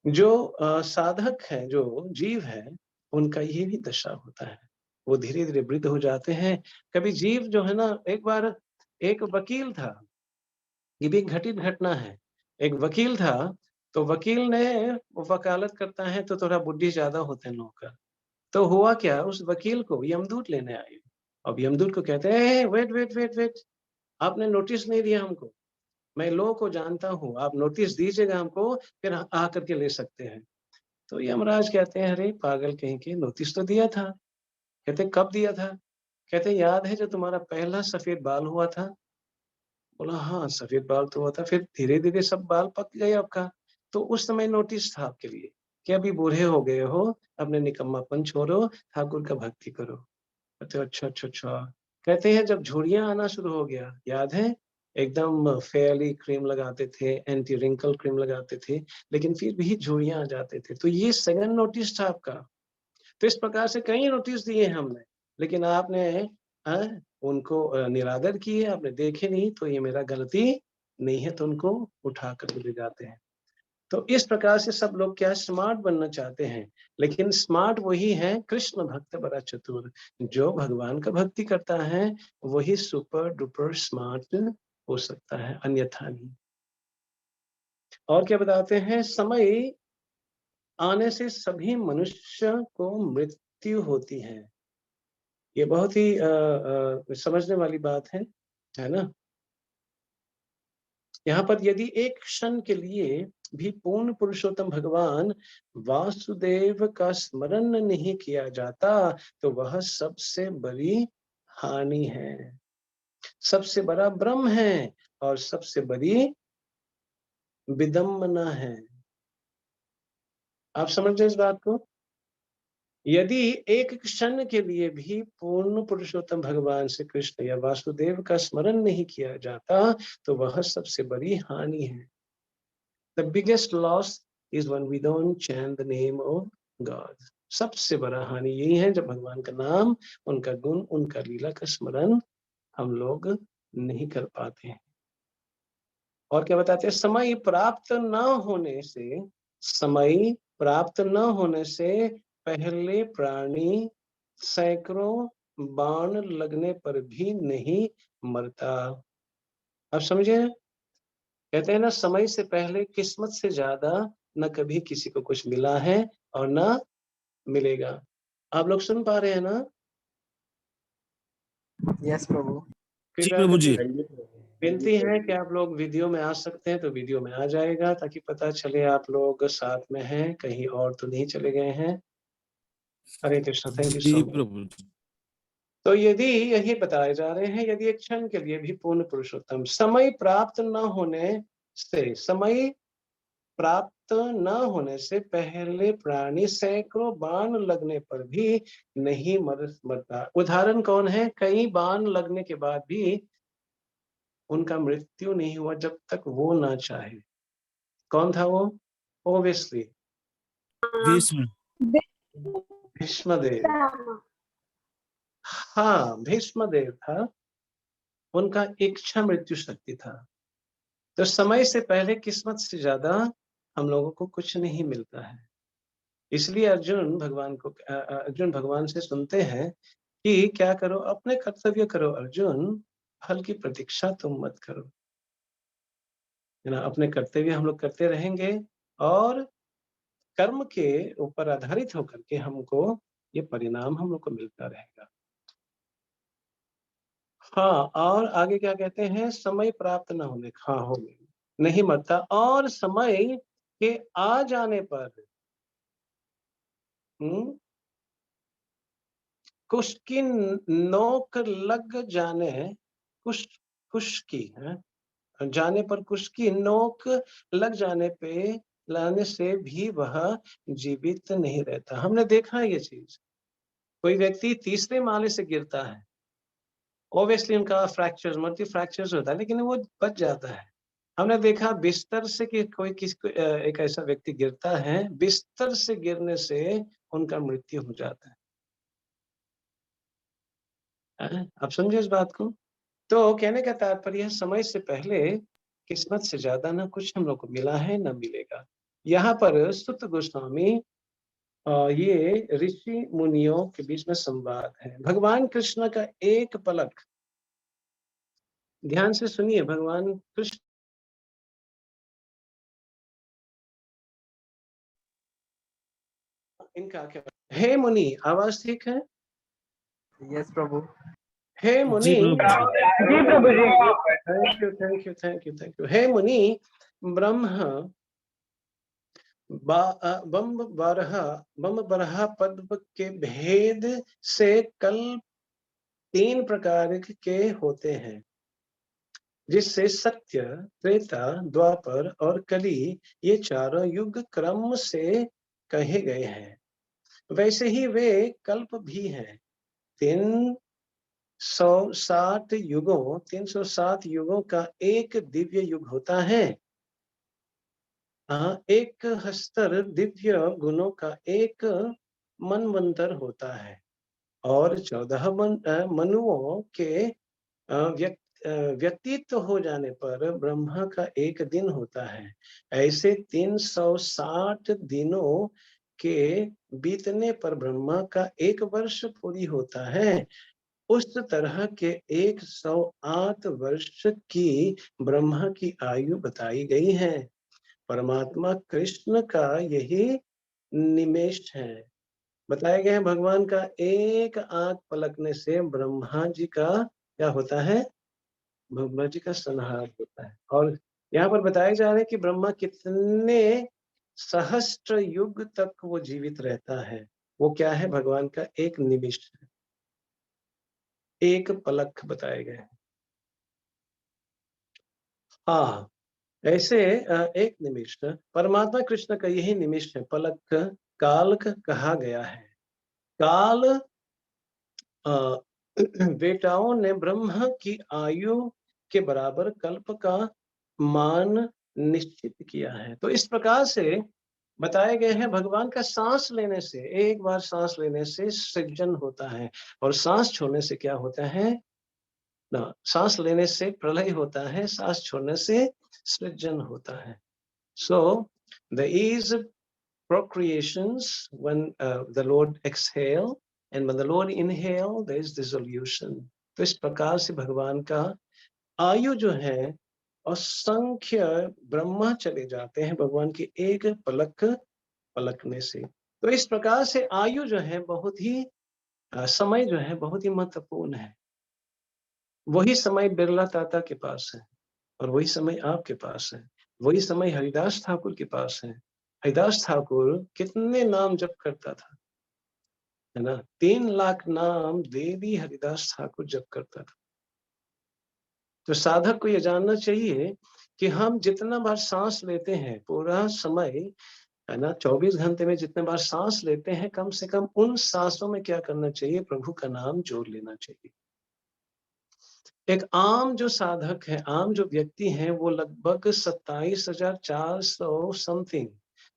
S1: जो साधक है, जो जीव है, उनका ये भी दशा होता है, वो धीरे धीरे वृद्ध हो जाते हैं। कभी जीव जो है ना, एक बार एक वकील था, ये भी एक घटित घटना है। एक वकील था, तो वकील ने वो वकालत करता है तो थोड़ा बुद्धि ज़्यादा होते हैं लोगों का। तो हुआ क्या, उस वकील को यमदूत लेने आए। अब यमदूत को कहते हैं, "ए, वेट, वेट, वेट, वेट! आपने नोटिस नहीं दिया हमको। मैं लॉ को जानता हूँ, आप नोटिस दीजिएगा हमको, फिर आकर के ले सकते हैं।" तो यमराज कहते हैं, "अरे पागल कहीं के, नोटिस तो दिया था।" कहते, "कब दिया था?" कहते, "याद है जब तुम्हारा पहला सफ़ेद बाल हुआ था?" बोला, "हाँ, सफ़ेद बाल तो हुआ था, फिर धीरे-धीरे सब बाल पक गए आपका। तो उस समय नोटिस था आपके लिए कि अभी बूढ़े हो गए हो, अपने निकम्मापन छोड़ो, ठाकुर का भक्ति करो।" कहते, "अच्छा, अच्छा, अच्छा।" कहते हैं जब झुर्रियाँ आना शुरू हो गया, याद है? एकदम फेयरली क्रीम लगाते थे, एंटी रिंकल क्रीम लगाते थे, लेकिन फिर भी झुर्रियाँ आ जाते थे। तो ये सेकंड नोटिस था आपका। तो इस प्रकार से कई नोटिस दिए हमने, लेकिन आपने उनको निरादर किए, आपने देखे नहीं, तो ये मेरा गलती नहीं है, तो उनको उठा कर ले जाते हैं। तो इस प्रकार से सब लोग क्या स्मार्ट बनना चाहते हैं, लेकिन स्मार्ट वही है कृष्ण भक्त बड़ा चतुर। जो भगवान का भक्ति करता है, वही सुपर डुपर स्मार्ट हो सकता है, अन्यथा नहीं। और क्या बताते हैं, समय आने से सभी मनुष्य को मृत्यु होती है। ये बहुत ही समझने वाली बात है ना? यहाँ पर यदि एक क्षण के लिए भी पूर्ण पुरुषोत्तम भगवान वासुदेव का स्मरण नहीं किया जाता, तो वह सबसे बड़ी हानि है, सबसे बड़ा भ्रम है और सबसे बड़ी विडंबना है। आप समझ रहे हैं इस बात को? यदि एक क्षण के लिए भी पूर्ण पुरुषोत्तम भगवान श्री कृष्ण या वासुदेव का स्मरण नहीं किया जाता, तो वह सबसे बड़ी हानि है। The biggest loss is when we don't chant the name of God. सबसे बड़ा हानि यही है जब भगवान का नाम, उनका गुण, उनका लीला का स्मरण हम लोग नहीं कर पाते हैं। और क्या बताते हैं, समय प्राप्त न होने से पहले प्राणी सैकड़ों बाण लगने पर भी नहीं मरता। आप समझे? कहते हैं ना, समय से पहले किस्मत से ज्यादा न कभी किसी को कुछ मिला है और न मिलेगा। आप लोग सुन पा रहे हैं ना?
S2: यस प्रभु।
S3: जी
S1: कृपया
S3: प्रभु
S1: करके
S3: जी।
S1: विनती है कि आप लोग वीडियो में आ सकते हैं तो वीडियो में आ जाएगा, ताकि पता चले आप लोग साथ में हैं, कहीं और तो नहीं चले गए हैं। हरे कृष्ण, थैंक यू
S3: जी
S1: सो मच।
S3: प्रभु जी।
S1: तो यदि यही बताए जा रहे हैं, यदि एक क्षण के लिए भी पूर्ण पुरुषोत्तम समय प्राप्त न होने से, समय प्राप्त न होने से पहले प्राणी सैकड़ों बाण लगने पर भी नहीं मरता। उदाहरण कौन है? कई बाण लगने के बाद भी उनका मृत्यु नहीं हुआ जब तक वो ना चाहे। कौन था वो? ओब्वियसली
S3: भीष्म।
S1: भीष्मदेव। हाँ, भीष्मदेव था, उनका इच्छा मृत्यु शक्ति था। तो समय से पहले किस्मत से ज्यादा हम लोगों को कुछ नहीं मिलता है। इसलिए अर्जुन भगवान से सुनते हैं कि क्या करो, अपने कर्तव्य करो अर्जुन, फल की प्रतीक्षा तुम मत करो। है ना? अपने कर्तव्य हम लोग करते रहेंगे और कर्म के ऊपर आधारित होकर के हमको ये परिणाम हम लोग को मिलता रहेगा। हाँ, और आगे क्या कहते हैं, समय प्राप्त न होने, हाँ हो गई, नहीं मरता, और समय के आ जाने पर हम्म कुश की नोक लग जाने, कुश कुश की है जाने पर, कुश की नोक लग जाने पे लाने से भी वह जीवित नहीं रहता। हमने देखा है ये चीज। कोई व्यक्ति तीसरे माले से गिरता है, ऑब्वियसली उनका फ्रैक्चर, मल्टी फ्रैक्चर्स होता है, लेकिन वो बच जाता है। हमने देखा बिस्तर से कि कोई एक ऐसा व्यक्ति गिरता है, बिस्तर से गिरने से उनका मृत्यु हो जाता है। आप समझे इस बात को? तो कहने का तात्पर्य है, समय से पहले किस्मत से ज्यादा ना कुछ हम लोग को मिला है ना मिलेगा। यहाँ पर सुत गोस्वामी ये ऋषि मुनियों के बीच में संवाद है। भगवान कृष्ण का एक पलक, ध्यान से सुनिए, भगवान कृष्ण इनका क्या? हे मुनि, आवाज ठीक है?
S2: यस प्रभु।
S1: हे
S3: जी
S1: मुनि,
S3: प्रभु जी।
S4: जी प्रभु जी।
S1: Thank you, thank you, thank you, thank you. हे मुनि, ब्रह्म बम बरहा पद्म के भेद से कल्प 3 प्रकार के होते हैं, जिससे सत्य, त्रेता, द्वापर और कली ये चारों युग क्रम से कहे गए हैं। वैसे ही वे कल्प भी हैं। 360 युगों का एक दिव्य युग होता है। एक हस्तर दिव्य गुणों का एक मनवंतर होता है और 14 मनुओं के व्यक्तित्व हो जाने पर ब्रह्मा का एक दिन होता है। ऐसे 360 दिनों के बीतने पर ब्रह्मा का एक वर्ष पूरी होता है। उस तरह के 108 वर्ष की ब्रह्मा की आयु बताई गई है। परमात्मा कृष्ण का यही निमेष है। बताया गया है भगवान का एक आंख पलकने से ब्रह्मा जी का क्या होता है? ब्रह्मा जी का संहार होता है। और यहाँ पर बताया जा रहा है कि ब्रह्मा कितने सहस्त्र युग तक वो जीवित रहता है। वो क्या है? भगवान का एक निमिष है, एक पलक बताए गए हैं। हाँ, ऐसे एक निमिष परमात्मा कृष्ण का यही निमिष है। पलक काल कहा गया है। काल बेटाओं ने ब्रह्मा की आयु के बराबर कल्प का मान निश्चित किया है। तो इस प्रकार से बताए गए हैं भगवान का सांस लेने से, एक बार सांस लेने से सृजन होता है और सांस छोड़ने से क्या होता है ना? सांस लेने से प्रलय होता है, सांस छोड़ने से सृजन होता है। So there is procreations when the Lord exhale, and when the Lord inhale there is dissolution. तो इस प्रकार से भगवान का आयु जो है असंख्य ब्रह्मा चले जाते हैं भगवान की एक पलक पलकने से। तो इस प्रकार से आयु जो है बहुत ही समय जो है बहुत ही महत्वपूर्ण है। वही समय बिरला ताता के पास है और वही समय आपके पास है। वही समय हरिदास ठाकुर के पास है। हरिदास ठाकुर कितने नाम जप करता था, है ना? 3 लाख नाम देवी हरिदास ठाकुर जप करता था। तो साधक को ये जानना चाहिए कि हम जितना बार सांस लेते हैं, पूरा समय, है ना, 24 घंटे में जितने बार सांस लेते हैं, कम से कम उन सांसों में क्या करना चाहिए? प्रभु का नाम जोड़ लेना चाहिए। एक आम जो साधक है, आम जो व्यक्ति है, वो लगभग 27,400 समथिंग,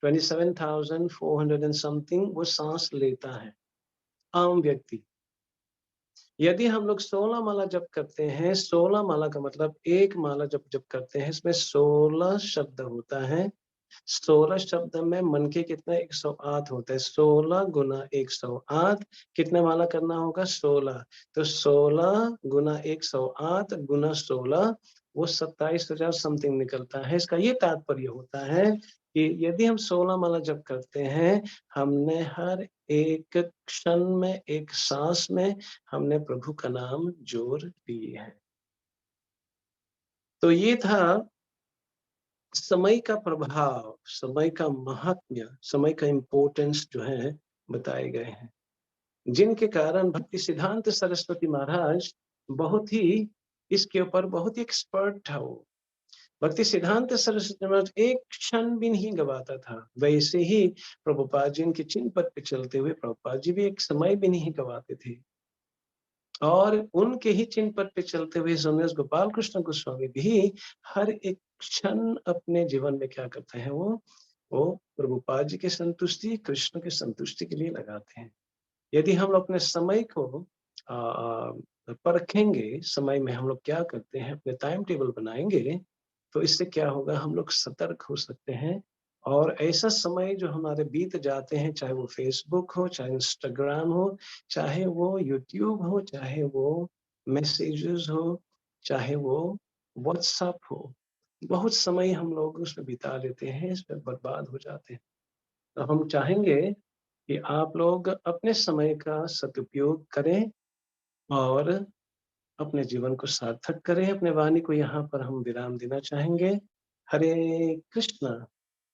S1: 27,400 एंड समथिंग वो सांस लेता है, आम व्यक्ति। यदि हम लोग 16 माला जप करते हैं, 16 माला का मतलब एक माला जप करते हैं, इसमें 16 शब्द होता है। 16 शब्द में मन के कितने? 108 होते हैं। 16 गुना 108 कितने माला करना होगा? 16। तो 16 गुना 108 गुना 16 वो 27,000 समथिंग निकलता है। इसका ये तात्पर्य होता है कि यदि हम 16 माला जप करते हैं, हमने हर एक क्षण में, एक सांस में हमने प्रभु का नाम जोड़ लिए है। तो ये था समय का प्रभाव, समय का महात्म्य, समय का इम्पोर्टेंस जो है बताए गए हैं, जिनके कारण भक्ति सिद्धांत सरस्वती महाराज बहुत ही इसके ऊपर बहुत ही एक्सपर्ट था। वो भक्ति सिद्धांत सरस्वती महाराज एक क्षण भी नहीं गवाता था। वैसे ही प्रभुपाद जी इनके चिन्ह पद पे चलते हुए प्रभुपाद जी भी एक समय भी नहीं गवाते थे। और उनके ही चिन्ह पद पे चलते हुए स्वामी गोपाल कृष्ण गोस्वामी भी हर एक क्षण अपने जीवन में क्या करते हैं? वो प्रभुपाद जी की संतुष्टि, कृष्ण की संतुष्टि के लिए लगाते हैं। यदि हम लोग अपने समय को परखेंगे, समय में हम लोग क्या करते हैं, अपने टाइम टेबल बनाएंगे, तो इससे क्या होगा? हम लोग सतर्क हो सकते हैं। और ऐसा समय जो हमारे बीत जाते हैं, चाहे वो फेसबुक हो, चाहे इंस्टाग्राम हो, चाहे वो यूट्यूब हो, चाहे वो मैसेजेस हो, चाहे वो व्हाट्सएप हो, बहुत समय हम लोग उसमें बिता लेते हैं, इसमें बर्बाद हो जाते हैं। तो हम चाहेंगे कि आप लोग अपने समय का सदुपयोग करें और अपने जीवन को सार्थक करें। अपने वाणी को यहाँ पर हम विराम देना चाहेंगे। हरे कृष्णा।